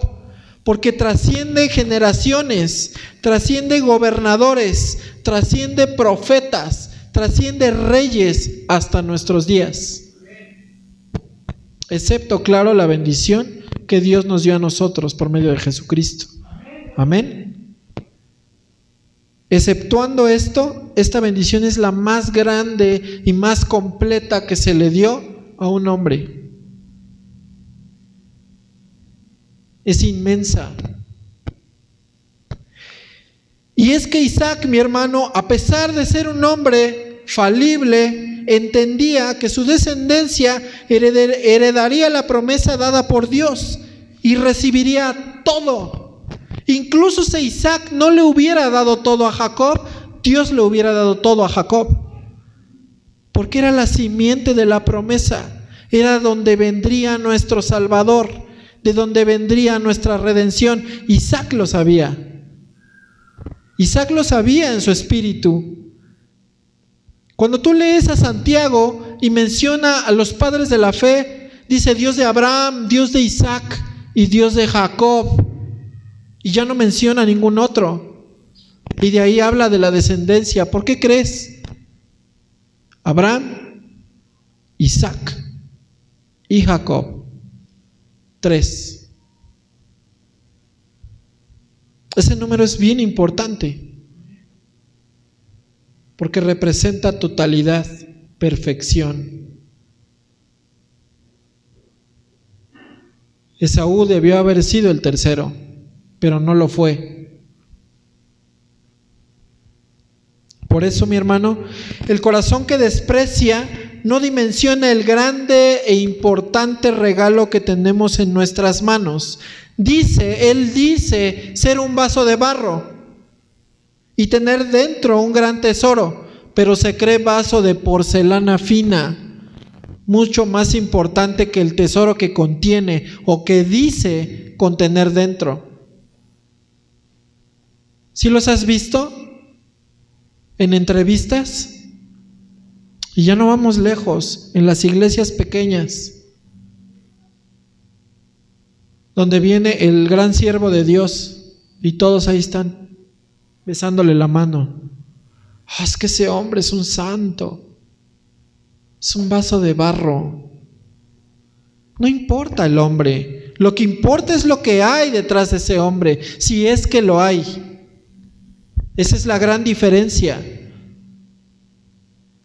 porque trasciende generaciones, trasciende gobernadores, trasciende profetas, trasciende reyes hasta nuestros días. Excepto, claro, la bendición que Dios nos dio a nosotros por medio de Jesucristo. Amén. Exceptuando esto, esta bendición es la más grande y más completa que se le dio a un hombre. Es inmensa. Y es que Isaac, mi hermano, a pesar de ser un hombre falible, entendía que su descendencia heredaría la promesa dada por Dios y recibiría todo. Incluso si Isaac no le hubiera dado todo a Jacob, Dios le hubiera dado todo a Jacob, porque era la simiente de la promesa, era donde vendría nuestro Salvador, de donde vendría nuestra redención. Isaac lo sabía. Isaac lo sabía en su espíritu. Cuando tú lees a Santiago y menciona a los padres de la fe, dice Dios de Abraham, Dios de Isaac y Dios de Jacob. Y ya no menciona ningún otro. Y de ahí habla de la descendencia. ¿Por qué crees? Abraham, Isaac y Jacob. 3. Ese número es bien importante, porque representa totalidad, perfección. Esaú debió haber sido el tercero, pero no lo fue. Por eso, mi hermano, el corazón que desprecia no dimensiona el grande e importante regalo que tenemos en nuestras manos. Él dice ser un vaso de barro y tener dentro un gran tesoro, pero se cree vaso de porcelana fina, mucho más importante que el tesoro que contiene o que dice contener dentro. ¿Sí los has visto en entrevistas? Y ya no vamos lejos, en las iglesias pequeñas, donde viene el gran siervo de Dios y todos ahí están besándole la mano. Es que ese hombre es un santo, es un vaso de barro. No importa el hombre, lo que importa es lo que hay detrás de ese hombre, si es que lo hay. Esa es la gran diferencia.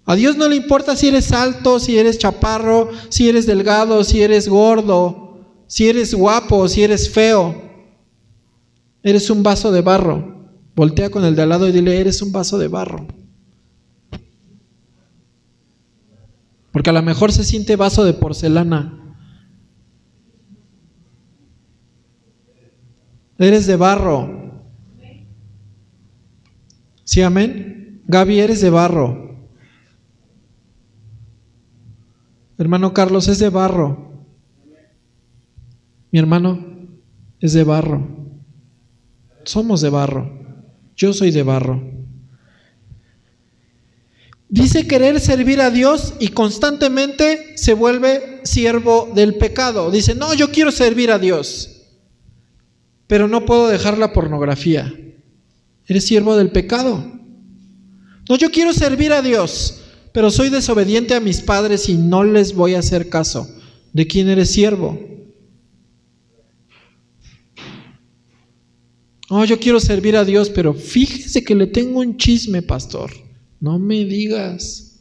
A Dios no le importa si eres alto, si eres chaparro, si eres delgado, si eres gordo, si eres guapo, si eres feo. Eres un vaso de barro. Voltea con el de al lado y dile, eres un vaso de barro. Porque a lo mejor se siente vaso de porcelana. Eres de barro. ¿Sí, amén? Gaby, eres de barro. Hermano Carlos es de barro. Mi hermano es de barro. Somos de barro. Yo soy de barro. Dice querer servir a Dios y constantemente se vuelve siervo del pecado. Dice, no, yo quiero servir a Dios, pero no puedo dejar la pornografía. Eres siervo del pecado. No, yo quiero servir a Dios, pero soy desobediente a mis padres y no les voy a hacer caso. ¿De quién eres siervo? Oh, yo quiero servir a Dios, pero fíjese que le tengo un chisme, pastor. No me digas.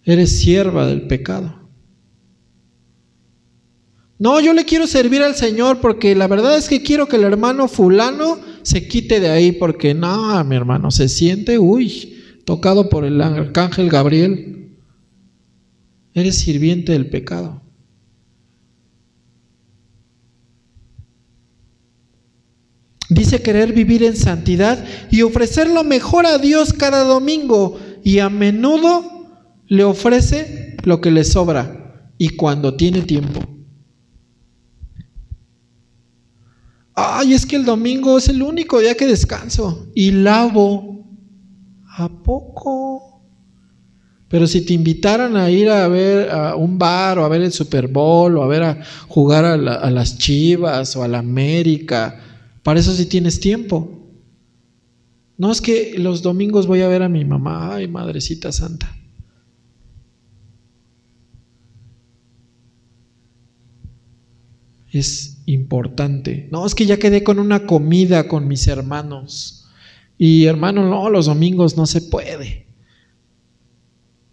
Eres sierva del pecado. No, yo le quiero servir al Señor porque la verdad es que quiero que el hermano fulano se quite de ahí, porque no, mi hermano se siente, tocado por el arcángel Gabriel. Eres sirviente del pecado. Dice querer vivir en santidad y ofrecer lo mejor a Dios cada domingo, y a menudo le ofrece lo que le sobra y cuando tiene tiempo. Ay, es que el domingo es el único día que descanso y lavo. ¿A poco? Pero si te invitaran a ir a ver a un bar o a ver el Super Bowl o a jugar a las Chivas o a la América, para eso sí tienes tiempo. No, es que los domingos voy a ver a mi mamá. Ay, Madrecita Santa. Es importante. No, es que ya quedé con una comida con mis hermanos. Y hermano, no, los domingos no se puede.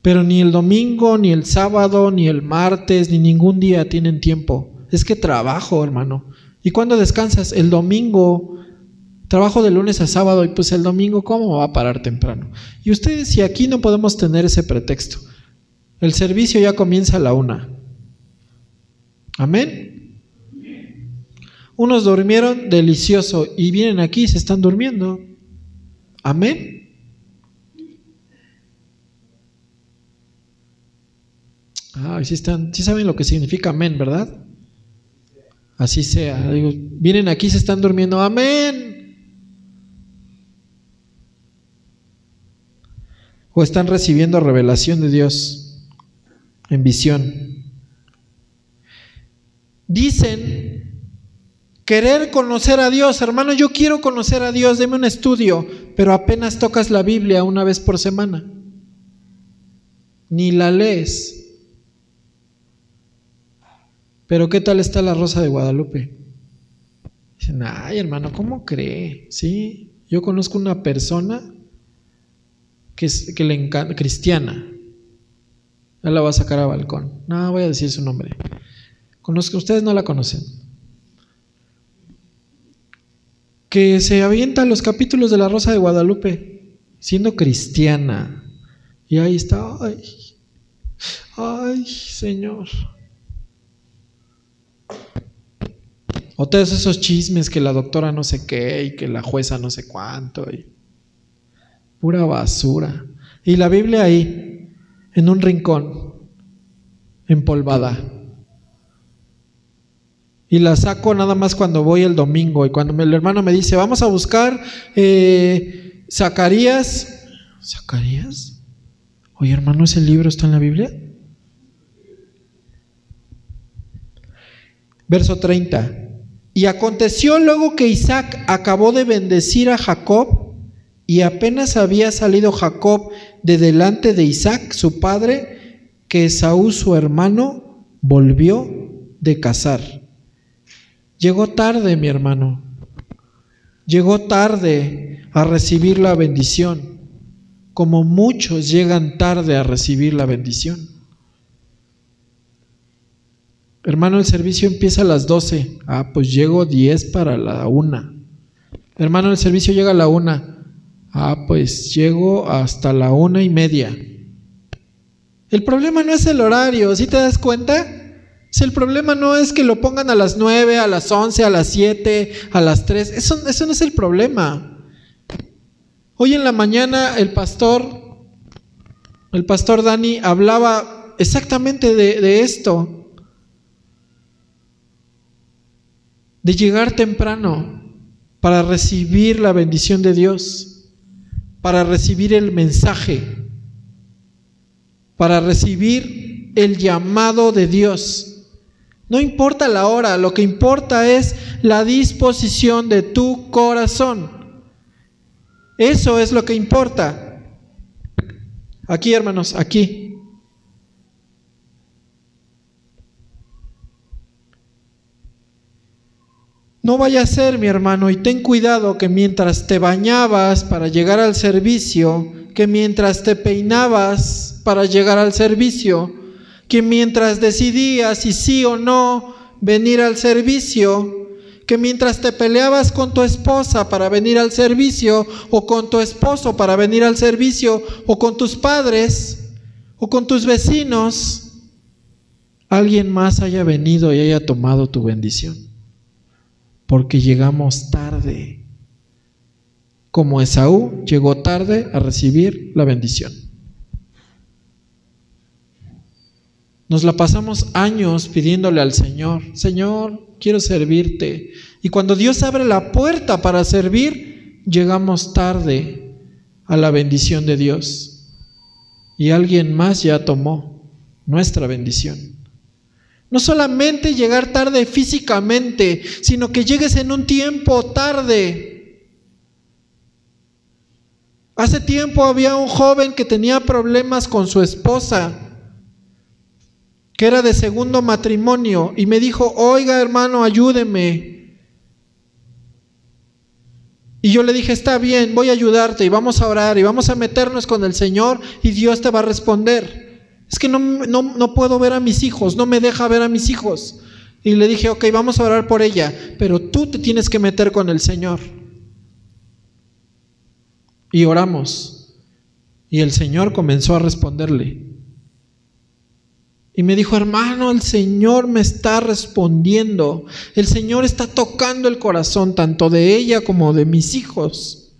Pero ni el domingo, ni el sábado, ni el martes, ni ningún día tienen tiempo. Es que trabajo, hermano. ¿Y cuándo descansas? El domingo. Trabajo de lunes a sábado, y pues el domingo, ¿cómo va a parar temprano? Y ustedes, y aquí no podemos tener ese pretexto. El servicio ya comienza a la 1:00. Amén. Unos durmieron delicioso y vienen aquí y se están durmiendo. Amén. Sí saben lo que significa amén, ¿verdad? Así sea. Digo, vienen aquí y se están durmiendo. Amén. O están recibiendo revelación de Dios en visión. Dicen querer conocer a Dios. Hermano, yo quiero conocer a Dios, deme un estudio, pero apenas tocas la Biblia una vez por semana. Ni la lees. Pero ¿qué tal está la Rosa de Guadalupe? Dicen, ay, hermano, ¿cómo cree? Sí, yo conozco una persona que le encanta, cristiana. Ya la voy a sacar a balcón. No, voy a decir su nombre. Conozco, ustedes no la conocen. Que se avienta los capítulos de la Rosa de Guadalupe, siendo cristiana. Y ahí está, ay, Señor. O todos esos chismes que la doctora no sé qué y que la jueza no sé cuánto. Y pura basura. Y la Biblia ahí, en un rincón, empolvada. Y la saco nada más cuando voy el domingo. Y cuando el hermano me dice, vamos a buscar Zacarías. ¿Zacarías? Oye, hermano, ¿ese libro está en la Biblia? Verso 30. Y aconteció luego que Isaac acabó de bendecir a Jacob, y apenas había salido Jacob de delante de Isaac, su padre, que Esaú, su hermano, volvió de cazar. Llegó tarde, mi hermano. Llegó tarde a recibir la bendición, como muchos llegan tarde a recibir la bendición. Hermano, el servicio empieza a las 12. Pues llego 10 para la 1. Hermano, el servicio llega a la 1. Pues llego hasta la 1:30. El problema no es el horario, ¿sí te das cuenta? Si el problema no es que lo pongan a las 9, a las 11, a las 7, a las 3. Eso no es el problema. Hoy en la mañana el pastor Dani hablaba exactamente de esto. De llegar temprano para recibir la bendición de Dios, para recibir el mensaje, para recibir el llamado de Dios. No importa la hora, lo que importa es la disposición de tu corazón. Eso es lo que importa. Aquí, hermanos, aquí. No vaya a ser, mi hermano, y ten cuidado que mientras te bañabas para llegar al servicio, que mientras te peinabas para llegar al servicio, que mientras decidías si sí o no venir al servicio, que mientras te peleabas con tu esposa para venir al servicio, o con tu esposo para venir al servicio, o con tus padres, o con tus vecinos, alguien más haya venido y haya tomado tu bendición. Porque llegamos tarde, como Esaú llegó tarde a recibir la bendición. Nos la pasamos años pidiéndole al Señor: Señor, quiero servirte. Y cuando Dios abre la puerta para servir, llegamos tarde a la bendición de Dios. Y alguien más ya tomó nuestra bendición. No solamente llegar tarde físicamente, sino que llegues en un tiempo tarde. Hace tiempo había un joven que tenía problemas con su esposa, que era de segundo matrimonio, y me dijo: oiga, hermano, ayúdeme. Y yo le dije: está bien, voy a ayudarte, y vamos a orar, y vamos a meternos con el Señor, y Dios te va a responder. Es que no puedo ver a mis hijos, no me deja ver a mis hijos. Y le dije: ok, vamos a orar por ella, pero tú te tienes que meter con el Señor. Y oramos, y el Señor comenzó a responderle. Y me dijo: hermano, el Señor me está respondiendo. El Señor está tocando el corazón tanto de ella como de mis hijos.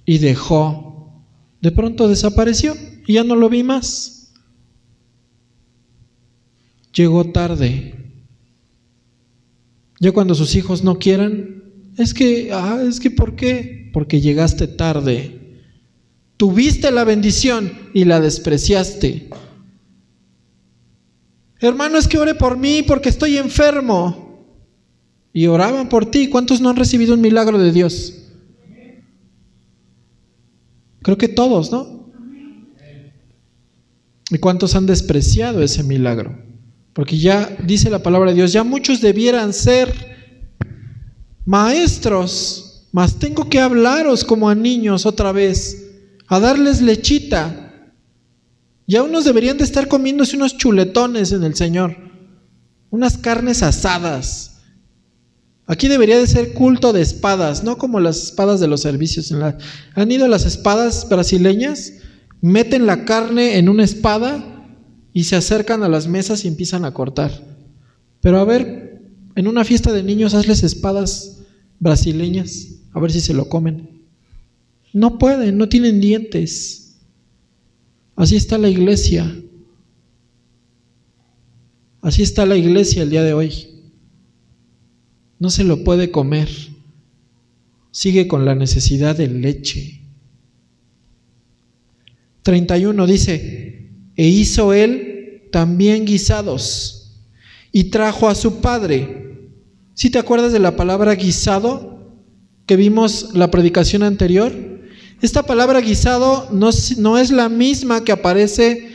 Y dejó. De pronto desapareció y ya no lo vi más. Llegó tarde. Ya cuando sus hijos no quieran, es que ¿por qué? Porque llegaste tarde. Tuviste la bendición y la despreciaste. Hermano, es que ore por mí porque estoy enfermo. Y oraban por ti. ¿Cuántos no han recibido un milagro de Dios? Creo que todos, ¿no? ¿Y cuántos han despreciado ese milagro? Porque ya dice la palabra de Dios: ya muchos debieran ser maestros, mas tengo que hablaros como a niños otra vez, a darles lechita. Ya unos deberían de estar comiéndose unos chuletones en el Señor, unas carnes asadas. Aquí debería de ser culto de espadas, no como las espadas de los servicios. ¿Han ido las espadas brasileñas? Meten la carne en una espada y se acercan a las mesas y empiezan a cortar. Pero a ver, en una fiesta de niños, hazles espadas brasileñas, a ver si se lo comen. No pueden, no tienen dientes. Así está la iglesia. Así está la iglesia el día de hoy. No se lo puede comer. Sigue con la necesidad de leche. 31 dice: e hizo él también guisados y trajo a su padre. ¿Sí te acuerdas de la palabra guisado que vimos la predicación anterior? Esta palabra guisado no es la misma que aparece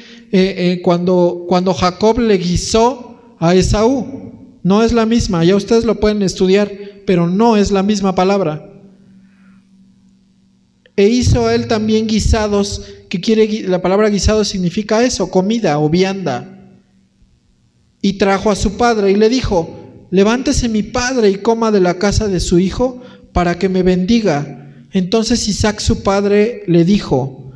cuando Jacob le guisó a Esaú. No es la misma, ya ustedes lo pueden estudiar, pero no es la misma palabra. E hizo él también guisados, la palabra guisado significa eso, comida o vianda. Y trajo a su padre y le dijo: levántese mi padre y coma de la casa de su hijo para que me bendiga. Entonces Isaac su padre le dijo: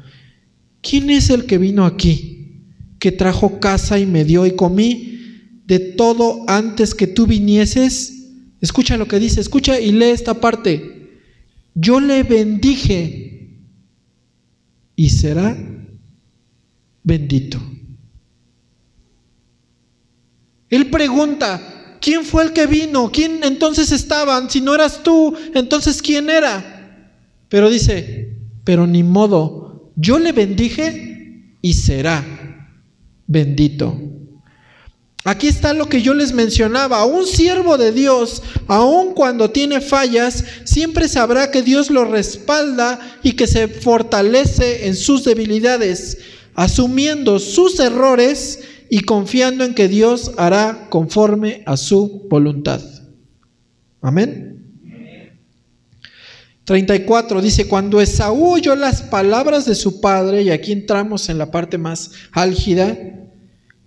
¿quién es el que vino aquí, que trajo casa y me dio y comí de todo antes que tú vinieses? Escucha lo que dice, escucha y lee esta parte. Yo le bendije y será bendito. Él pregunta: ¿quién fue el que vino? ¿Quién entonces estaban? Si no eras tú, entonces ¿quién era? Pero dice: pero ni modo, yo le bendije y será bendito. Aquí está lo que yo les mencionaba. Un siervo de Dios, aun cuando tiene fallas, siempre sabrá que Dios lo respalda y que se fortalece en sus debilidades, asumiendo sus errores y confiando en que Dios hará conforme a su voluntad. Amén. 34 dice: cuando Esaú oyó las palabras de su padre, y aquí entramos en la parte más álgida,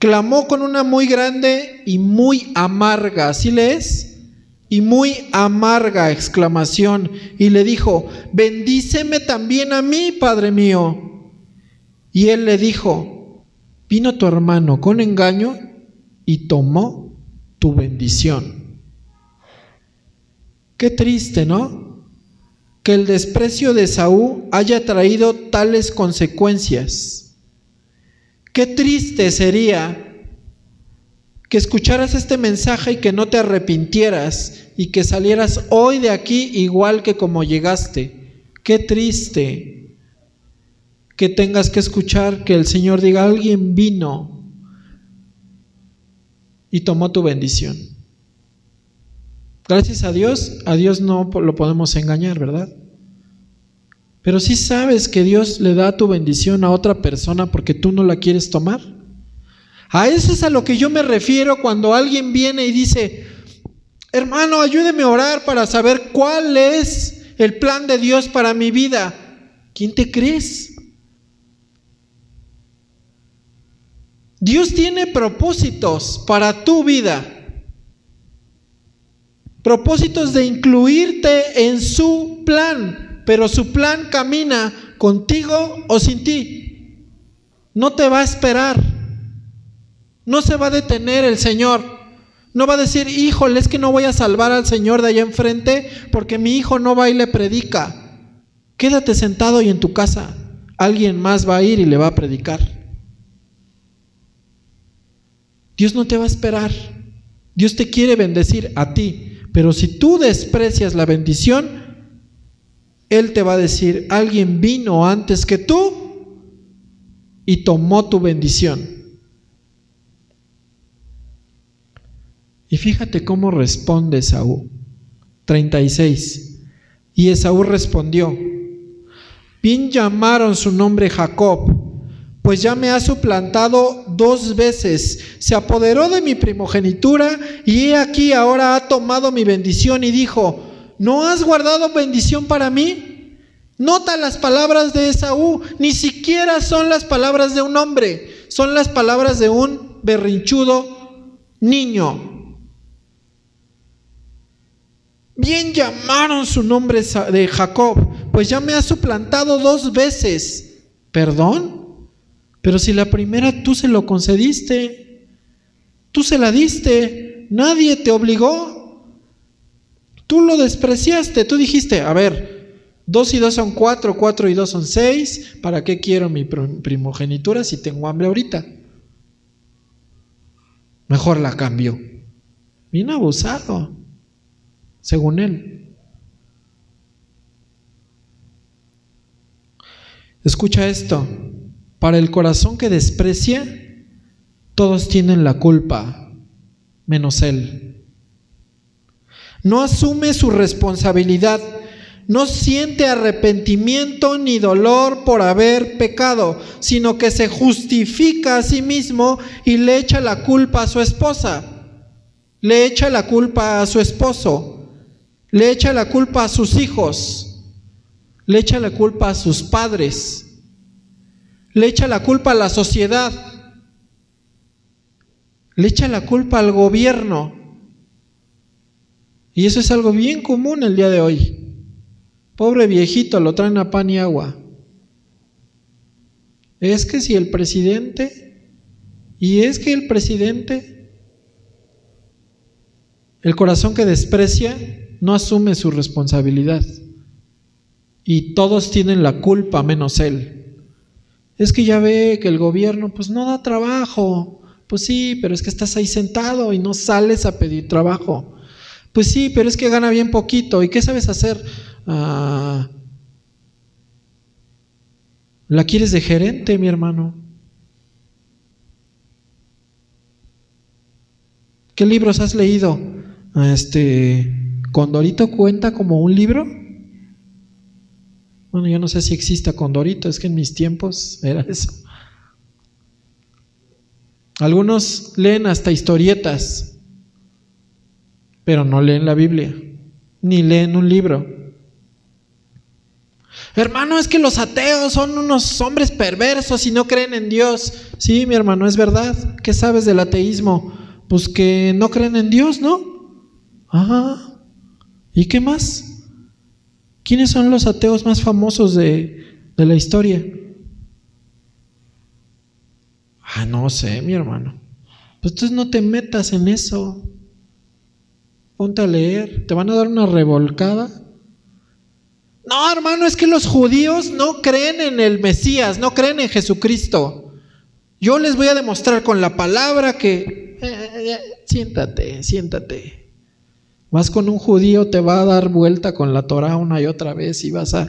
clamó con una muy grande y muy amarga, ¿sí lees? Y muy amarga exclamación, y le dijo: bendíceme también a mí, padre mío. Y él le dijo: vino tu hermano con engaño y tomó tu bendición. Qué triste, ¿no? Que el desprecio de Esaú haya traído tales consecuencias. Qué triste sería que escucharas este mensaje y que no te arrepintieras y que salieras hoy de aquí igual que como llegaste. Qué triste que tengas que escuchar que el Señor diga: alguien vino y tomó tu bendición. Gracias a Dios no lo podemos engañar, ¿verdad? Pero sí sabes que Dios le da tu bendición a otra persona porque tú no la quieres tomar. A eso es a lo que yo me refiero cuando alguien viene y dice: hermano, ayúdeme a orar para saber cuál es el plan de Dios para mi vida. ¿Quién te crees? Dios tiene propósitos para tu vida. Propósitos de incluirte en su plan, pero su plan camina contigo o sin ti. No te va a esperar. No se va a detener el Señor. No va a decir: híjole, es que no voy a salvar al Señor de allá enfrente porque mi hijo no va y le predica. Quédate sentado y en tu casa alguien más va a ir y le va a predicar. Dios no te va a esperar. Dios te quiere bendecir a ti. Pero si tú desprecias la bendición, Él te va a decir: alguien vino antes que tú y tomó tu bendición. Y fíjate cómo responde Esaú. 36. Y Esaú respondió: bien llamaron su nombre Jacob, pues ya me ha suplantado 2 veces, se apoderó de mi primogenitura, y he aquí ahora ha tomado mi bendición. Y dijo: ¿no has guardado bendición para mí? Nota las palabras de Esaú, ni siquiera son las palabras de un hombre, son las palabras de un berrinchudo niño. Bien llamaron su nombre de Jacob, pues ya me ha suplantado 2 veces. ¿Perdón? Pero si la primera tú se lo concediste, tú se la diste, nadie te obligó. Tú lo despreciaste, tú dijiste: a ver, 2 y 2 son 4, 4 y 2 son 6, ¿para qué quiero mi primogenitura si tengo hambre ahorita? Mejor la cambio. Bien abusado, según él. Escucha esto: para el corazón que desprecia, todos tienen la culpa, menos él. No asume su responsabilidad, no siente arrepentimiento ni dolor por haber pecado, sino que se justifica a sí mismo y le echa la culpa a su esposa, le echa la culpa a su esposo, le echa la culpa a sus hijos, le echa la culpa a sus padres, le echa la culpa a la sociedad, le echa la culpa al gobierno. Y eso es algo bien común el día de hoy. Pobre viejito, lo traen a pan y agua. Es que si el presidente, y es que el presidente, el corazón que desprecia no asume su responsabilidad. Y todos tienen la culpa menos él. Es que ya ve que el gobierno pues no da trabajo. Pues sí, pero es que estás ahí sentado y no sales a pedir trabajo. Pues sí, pero es que gana bien poquito. ¿Y qué sabes hacer? ¿La quieres de gerente, mi hermano? ¿Qué libros has leído? ¿Condorito cuenta como un libro? Bueno, yo no sé si exista Condorito, es que en mis tiempos era eso. Algunos leen hasta historietas, pero no leen la Biblia, ni leen un libro. Hermano, es que los ateos son unos hombres perversos y no creen en Dios. Sí, mi hermano, es verdad. ¿Qué sabes del ateísmo? Pues que no creen en Dios, ¿no? Ah, ¿y qué más? ¿Quiénes son los ateos más famosos de la historia? No sé, mi hermano. Pues entonces no te metas en eso. Ponte a leer. ¿Te van a dar una revolcada? No, hermano, es que los judíos no creen en el Mesías, no creen en Jesucristo. Yo les voy a demostrar con la palabra que... siéntate. Vas con un judío, te va a dar vuelta con la Torá una y otra vez y vas a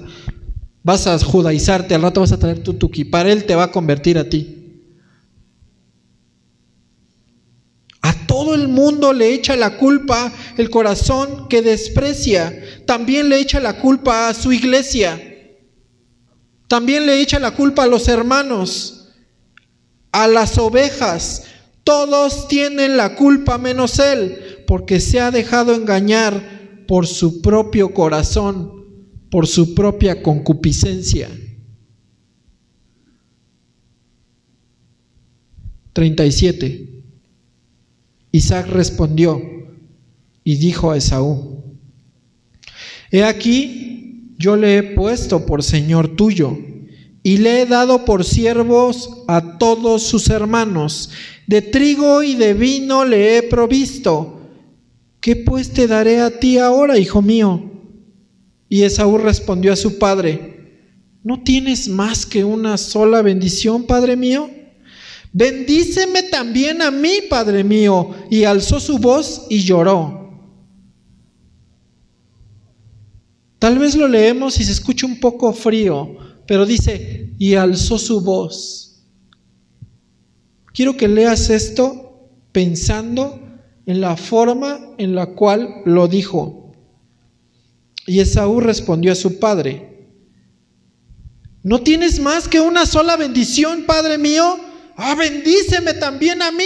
judaizarte, al rato vas a traer tu tuquipar, él te va a convertir a ti. A todo el mundo le echa la culpa el corazón que desprecia. También le echa la culpa a su iglesia. También le echa la culpa a los hermanos, a las ovejas. Todos tienen la culpa menos él, porque se ha dejado engañar por su propio corazón, por su propia concupiscencia. 37. Isaac respondió y dijo a Esaú: He aquí, yo le he puesto por señor tuyo, y le he dado por siervos a todos sus hermanos. De trigo y de vino le he provisto. ¿Qué pues te daré a ti ahora, hijo mío? Y Esaú respondió a su padre: ¿No tienes más que una sola bendición, padre mío? Bendíceme también a mí, padre mío. Y alzó su voz y lloró. Tal vez lo leemos y se escucha un poco frío, pero dice, y alzó su voz. Quiero que leas esto pensando en la forma en la cual lo dijo. Y Esaú respondió a su padre: ¿No tienes más que una sola bendición, padre mío? Bendíceme también a mí.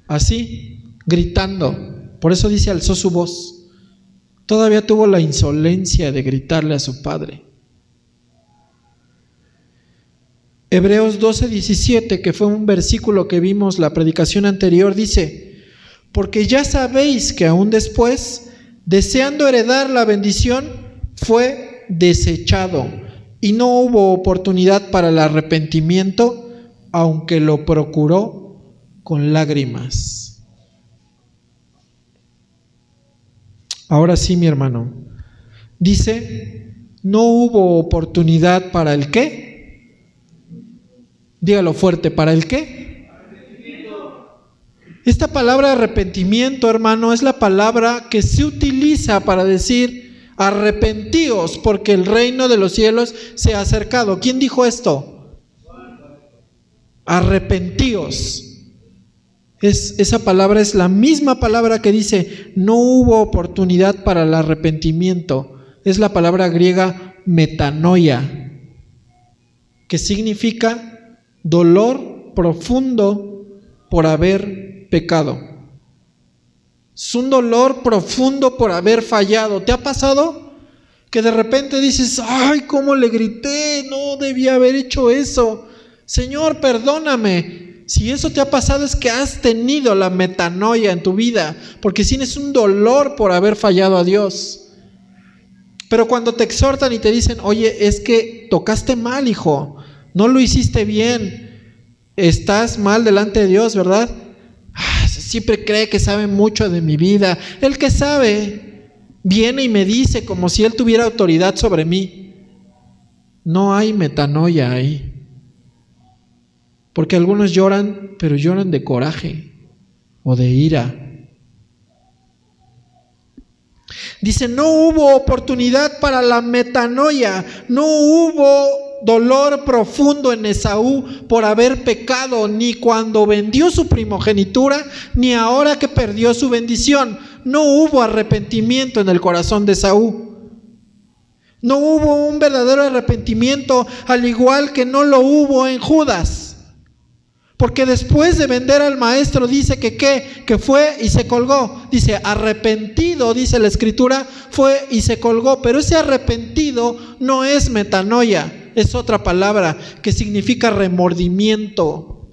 Así, gritando. Por eso dice, alzó su voz. Todavía tuvo la insolencia de gritarle a su padre. Hebreos 12:17, que fue un versículo que vimos la predicación anterior, dice: porque ya sabéis que aún después, deseando heredar la bendición, fue desechado, y no hubo oportunidad para el arrepentimiento, aunque lo procuró con lágrimas. Ahora sí, mi hermano. Dice, no hubo oportunidad para el ¿qué? Dígalo fuerte, ¿para el qué? Esta palabra arrepentimiento, hermano, es la palabra que se utiliza para decir: arrepentíos, porque el reino de los cielos se ha acercado. ¿Quién dijo esto? Arrepentíos. Esa palabra es la misma palabra que dice, no hubo oportunidad para el arrepentimiento. Es la palabra griega metanoia, que significa dolor profundo por haber pecado. Es un dolor profundo por haber fallado. ¿Te ha pasado? Que de repente dices, ay, ¿cómo le grité? No debía haber hecho eso. Señor, perdóname. Si eso te ha pasado es que has tenido la metanoia en tu vida, porque tienes un dolor por haber fallado a Dios. Pero cuando te exhortan y te dicen, oye, es que tocaste mal, hijo, no lo hiciste bien, estás mal delante de Dios, ¿verdad? Siempre cree que sabe mucho de mi vida. El que sabe viene y me dice como si él tuviera autoridad sobre mí. No hay metanoia ahí. Porque algunos lloran, pero lloran de coraje o de ira. Dice, no hubo oportunidad para la metanoia, no hubo dolor profundo en Esaú por haber pecado, ni cuando vendió su primogenitura, ni ahora que perdió su bendición. No hubo arrepentimiento en el corazón de Esaú. No hubo un verdadero arrepentimiento, al igual que no lo hubo en Judas. Porque después de vender al maestro dice que fue y se colgó. Dice arrepentido, dice la escritura, fue y se colgó. Pero ese arrepentido no es metanoia, es otra palabra que significa remordimiento.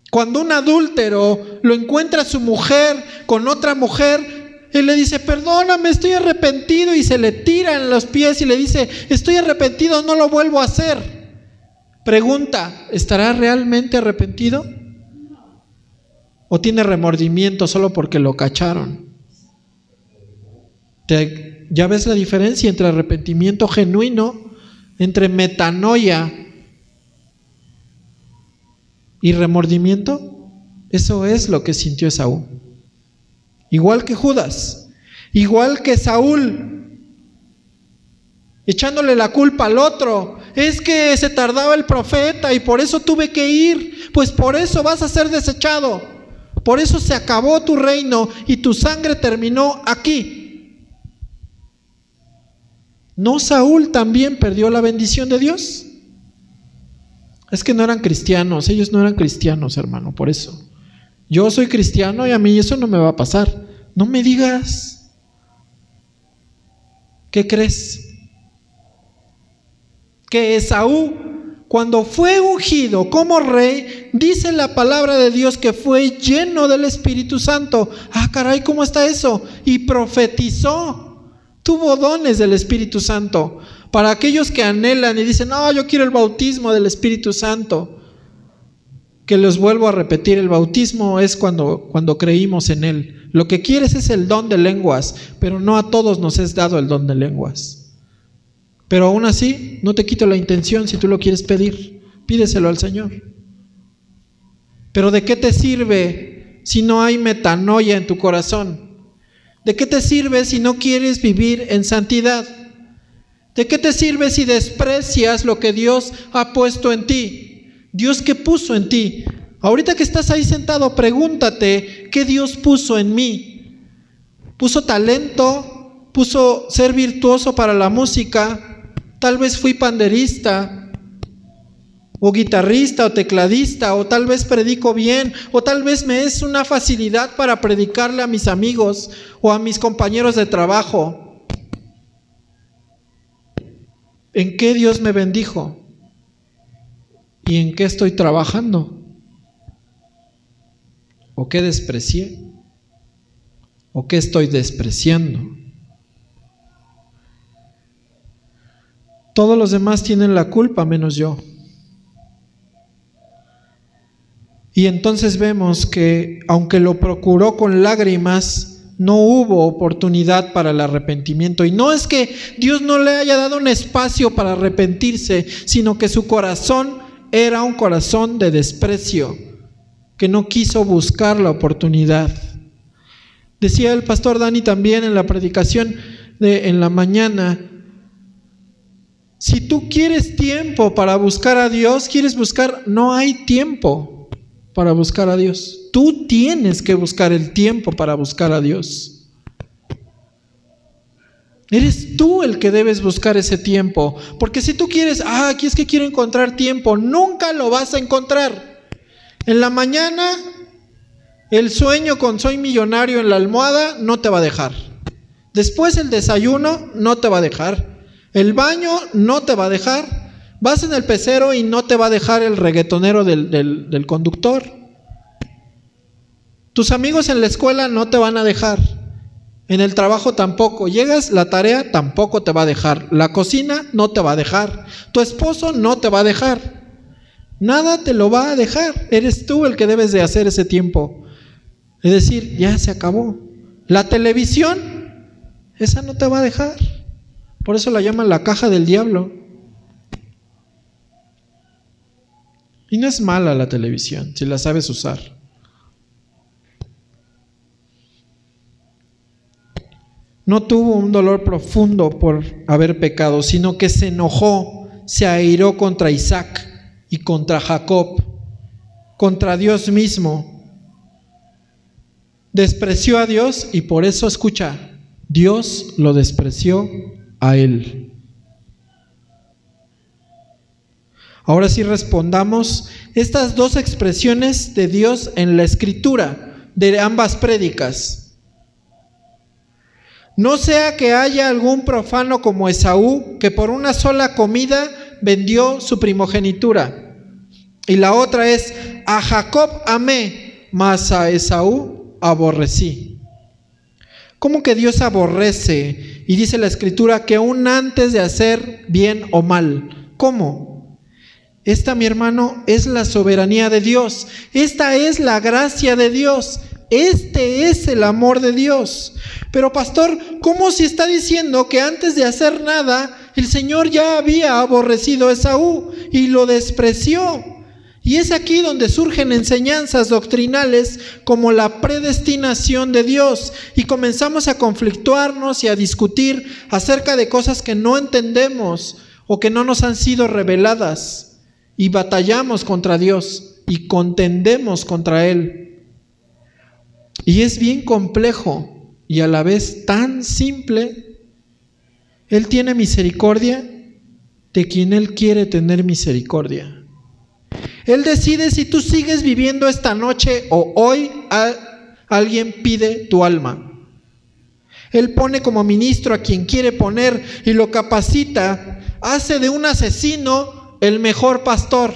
Cuando un adúltero lo encuentra a su mujer con otra mujer, él le dice, perdóname, estoy arrepentido, y se le tira en los pies y le dice, estoy arrepentido, no lo vuelvo a hacer. Pregunta, ¿estará realmente arrepentido? ¿O tiene remordimiento solo porque lo cacharon? ¿Ya ves la diferencia entre arrepentimiento genuino, entre metanoia y remordimiento? Eso es lo que sintió Esaú. Igual que Judas, igual que Saúl, echándole la culpa al otro. Es que se tardaba el profeta y por eso tuve que ir. Pues por eso vas a ser desechado. Por eso se acabó tu reino y tu sangre terminó aquí. ¿No Saúl también perdió la bendición de Dios? Es que no eran cristianos, ellos no eran cristianos, hermano, por eso. Yo soy cristiano y a mí eso no me va a pasar. No me digas. ¿Qué crees? Que Esaú, cuando fue ungido como rey, dice la palabra de Dios que fue lleno del Espíritu Santo. Ah, caray, ¿cómo está eso? Y profetizó, tuvo dones del Espíritu Santo. Para aquellos que anhelan y dicen, no, yo quiero el bautismo del Espíritu Santo, que les vuelvo a repetir, el bautismo es cuando creímos en Él. Lo que quieres es el don de lenguas, pero no a todos nos es dado el don de lenguas. Pero aún así, no te quito la intención si tú lo quieres pedir. Pídeselo al Señor. Pero ¿de qué te sirve si no hay metanoia en tu corazón? ¿De qué te sirve si no quieres vivir en santidad? ¿De qué te sirve si desprecias lo que Dios ha puesto en ti? Dios, ¿qué puso en ti? Ahorita que estás ahí sentado, pregúntate, ¿qué Dios puso en mí? ¿Puso talento? ¿Puso ser virtuoso para la música? Tal vez fui panderista, o guitarrista, o tecladista, o tal vez predico bien, o tal vez me es una facilidad para predicarle a mis amigos o a mis compañeros de trabajo. ¿En qué Dios me bendijo? ¿Y en qué estoy trabajando? ¿O qué desprecié? ¿O qué estoy despreciando? Todos los demás tienen la culpa menos yo. Y entonces vemos que aunque lo procuró con lágrimas, no hubo oportunidad para el arrepentimiento. Y no es que Dios no le haya dado un espacio para arrepentirse, sino que su corazón era un corazón de desprecio, que no quiso buscar la oportunidad. Decía el pastor Dani también en la predicación en la mañana, si tú quieres tiempo para buscar a Dios, no hay tiempo para buscar a Dios. Tú tienes que buscar el tiempo para buscar a Dios. Eres tú el que debes buscar ese tiempo. Porque si tú quieres, aquí es que quiero encontrar tiempo, nunca lo vas a encontrar. En la mañana, el sueño con soy millonario en la almohada no te va a dejar. Después el desayuno no te va a dejar. El baño no te va a dejar. Vas en el pecero y no te va a dejar el reggaetonero del conductor. Tus amigos en la escuela no te van a dejar. En el trabajo tampoco. Llegas, la tarea tampoco te va a dejar. La cocina no te va a dejar. Tu esposo no te va a dejar. Nada te lo va a dejar. Eres tú el que debes de hacer ese tiempo. Es decir, ya se acabó. La televisión, esa no te va a dejar. Por eso la llaman la caja del diablo. Y no es mala la televisión, si la sabes usar. No tuvo un dolor profundo por haber pecado, sino que se enojó, se airó contra Isaac y contra Jacob, contra Dios mismo. Despreció a Dios y por eso, escucha, Dios lo despreció a él. Ahora sí respondamos estas dos expresiones de Dios en la Escritura, de ambas prédicas. No sea que haya algún profano como Esaú, que por una sola comida vendió su primogenitura. Y la otra es: a Jacob amé, mas a Esaú aborrecí. ¿Cómo que Dios aborrece? Y dice la Escritura que aún antes de hacer bien o mal. ¿Cómo? Esta, mi hermano, es la soberanía de Dios. Esta es la gracia de Dios. Este es el amor de Dios. Pero pastor, ¿cómo se está diciendo que antes de hacer nada el Señor ya había aborrecido a Esaú y lo despreció? Y es aquí donde surgen enseñanzas doctrinales como la predestinación de Dios, y comenzamos a conflictuarnos y a discutir acerca de cosas que no entendemos o que no nos han sido reveladas, y batallamos contra Dios y contendemos contra Él. Y es bien complejo y a la vez tan simple. Él tiene misericordia de quien Él quiere tener misericordia. Él decide si tú sigues viviendo esta noche o hoy alguien pide tu alma. Él pone como ministro a quien quiere poner y lo capacita. Hace de un asesino el mejor pastor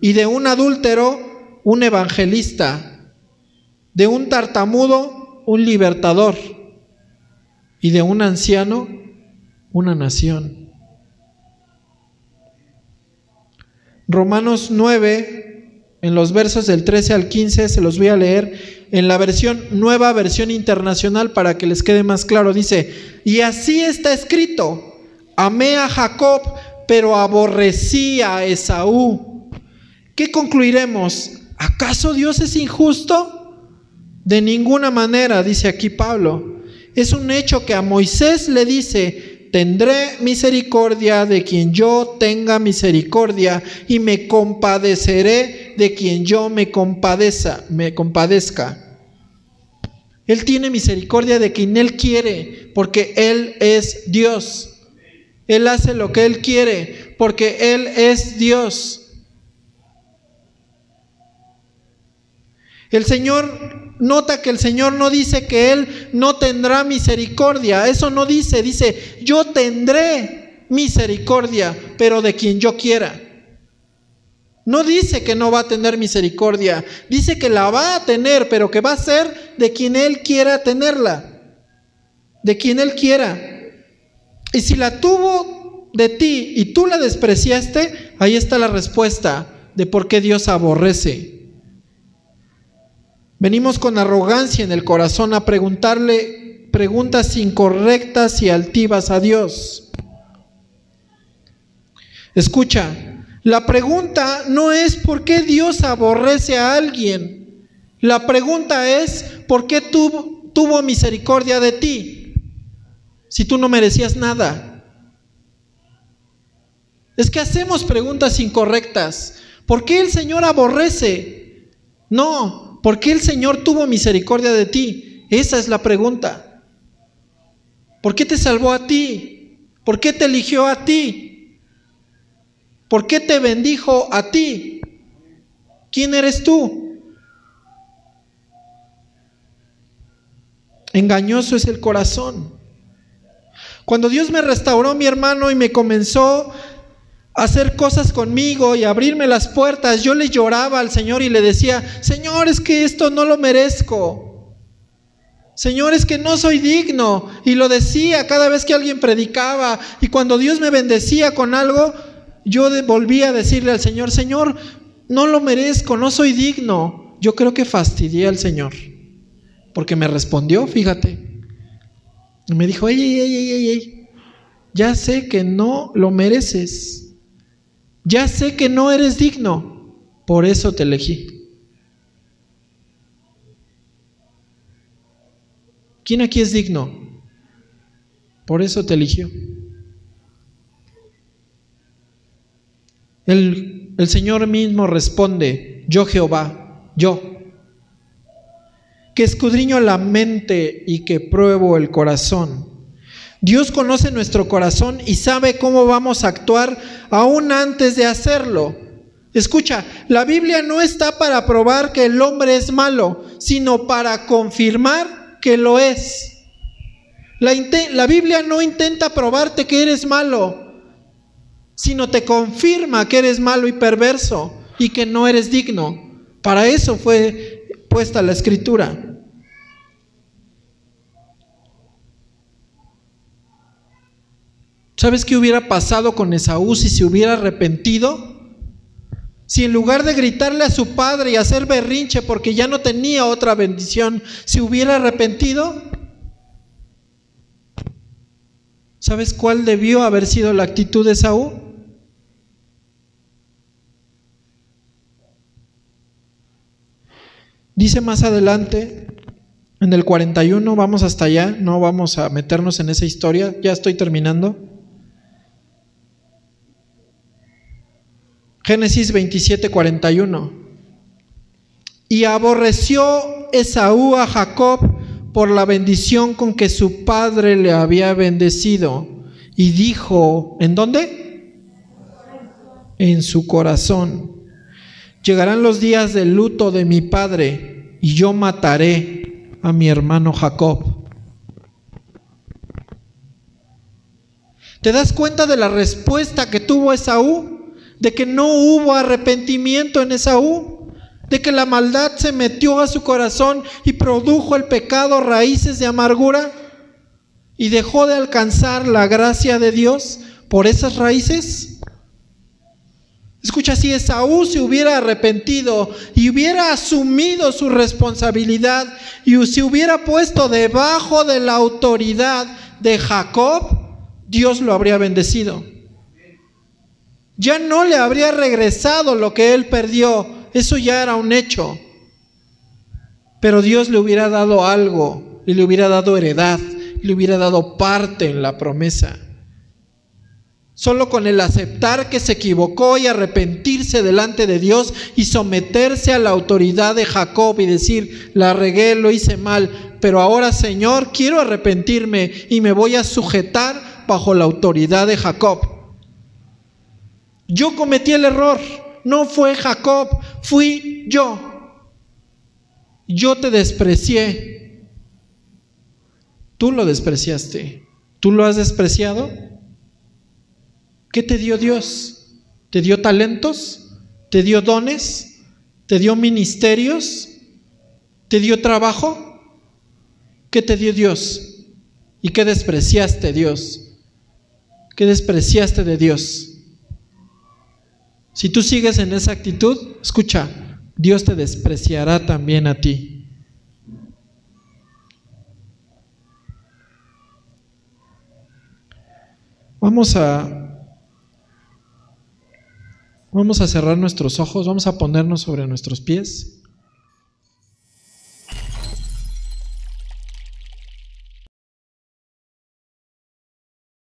y de un adúltero un evangelista, de un tartamudo un libertador y de un anciano una nación. Romanos 9, en los versos del 13 al 15, se los voy a leer en la nueva versión internacional para que les quede más claro. Dice: y así está escrito: amé a Jacob, pero aborrecí a Esaú. ¿Qué concluiremos? ¿Acaso Dios es injusto? De ninguna manera, dice aquí Pablo. Es un hecho que a Moisés le dice: tendré misericordia de quien yo tenga misericordia, y me compadeceré de quien yo me compadezca. Él tiene misericordia de quien Él quiere, porque Él es Dios. Él hace lo que Él quiere, porque Él es Dios. El Señor, nota que el Señor no dice que Él no tendrá misericordia. Eso no dice, dice: yo tendré misericordia, pero de quien yo quiera. No dice que no va a tener misericordia, dice que la va a tener, pero que va a ser de quien Él quiera tenerla, de quien Él quiera. Y si la tuvo de ti y tú la despreciaste, ahí está la respuesta de por qué Dios aborrece. Venimos con arrogancia en el corazón a preguntarle preguntas incorrectas y altivas a Dios. Escucha, la pregunta no es por qué Dios aborrece a alguien. La pregunta es: ¿por qué tuvo misericordia de ti si tú no merecías nada? Es que hacemos preguntas incorrectas. ¿Por qué el Señor aborrece? No. ¿Por qué el Señor tuvo misericordia de ti? Esa es la pregunta. ¿Por qué te salvó a ti? ¿Por qué te eligió a ti? ¿Por qué te bendijo a ti? ¿Quién eres tú? Engañoso es el corazón. Cuando Dios me restauró, mi hermano, y me comenzó hacer cosas conmigo y abrirme las puertas, yo le lloraba al Señor y le decía: Señor, es que esto no lo merezco. Señor, es que no soy digno. Y lo decía cada vez que alguien predicaba. Y cuando Dios me bendecía con algo, yo volvía a decirle al Señor: Señor, no lo merezco, no soy digno. Yo creo que fastidié al Señor, porque me respondió, fíjate. Y me dijo: ey, ya sé que no lo mereces. Ya sé que no eres digno, por eso te elegí. ¿Quién aquí es digno? Por eso te eligió. El Señor mismo responde: yo Jehová, yo, que escudriño la mente y que pruebo el corazón. Dios conoce nuestro corazón y sabe cómo vamos a actuar aún antes de hacerlo. Escucha, la Biblia no está para probar que el hombre es malo, sino para confirmar que lo es. La Biblia no intenta probarte que eres malo, sino te confirma que eres malo y perverso y que no eres digno. Para eso fue puesta la Escritura. ¿Sabes qué hubiera pasado con Esaú si se hubiera arrepentido? Si en lugar de gritarle a su padre y hacer berrinche porque ya no tenía otra bendición, se hubiera arrepentido. ¿Sabes cuál debió haber sido la actitud de Esaú? Dice más adelante, en el 41, vamos hasta allá, no vamos a meternos en esa historia, ya estoy terminando. Génesis 27, 41. Y aborreció Esaú a Jacob por la bendición con que su padre le había bendecido. Y dijo, ¿en dónde? En su corazón. Llegarán los días del luto de mi padre y yo mataré a mi hermano Jacob. ¿Te das cuenta de la respuesta que tuvo Esaú? De que no hubo arrepentimiento en Esaú, de que la maldad se metió a su corazón y produjo el pecado raíces de amargura y dejó de alcanzar la gracia de Dios por esas raíces. Escucha, si Esaú se hubiera arrepentido y hubiera asumido su responsabilidad y se hubiera puesto debajo de la autoridad de Jacob, Dios lo habría bendecido. Ya no le habría regresado lo que él perdió, eso ya era un hecho. Pero Dios le hubiera dado algo, y le hubiera dado heredad, y le hubiera dado parte en la promesa. Solo con el aceptar que se equivocó y arrepentirse delante de Dios y someterse a la autoridad de Jacob y decir, la regué, lo hice mal, pero ahora, Señor, quiero arrepentirme y me voy a sujetar bajo la autoridad de Jacob. Yo cometí el error, no fue Jacob, fui yo. Yo te desprecié. Tú lo despreciaste. ¿Tú lo has despreciado? ¿Qué te dio Dios? ¿Te dio talentos? ¿Te dio dones? ¿Te dio ministerios? ¿Te dio trabajo? ¿Qué te dio Dios? ¿Y qué despreciaste, Dios? ¿Qué despreciaste de Dios? Si tú sigues en esa actitud, escucha, Dios te despreciará también a ti. Vamos a cerrar nuestros ojos, vamos a ponernos sobre nuestros pies.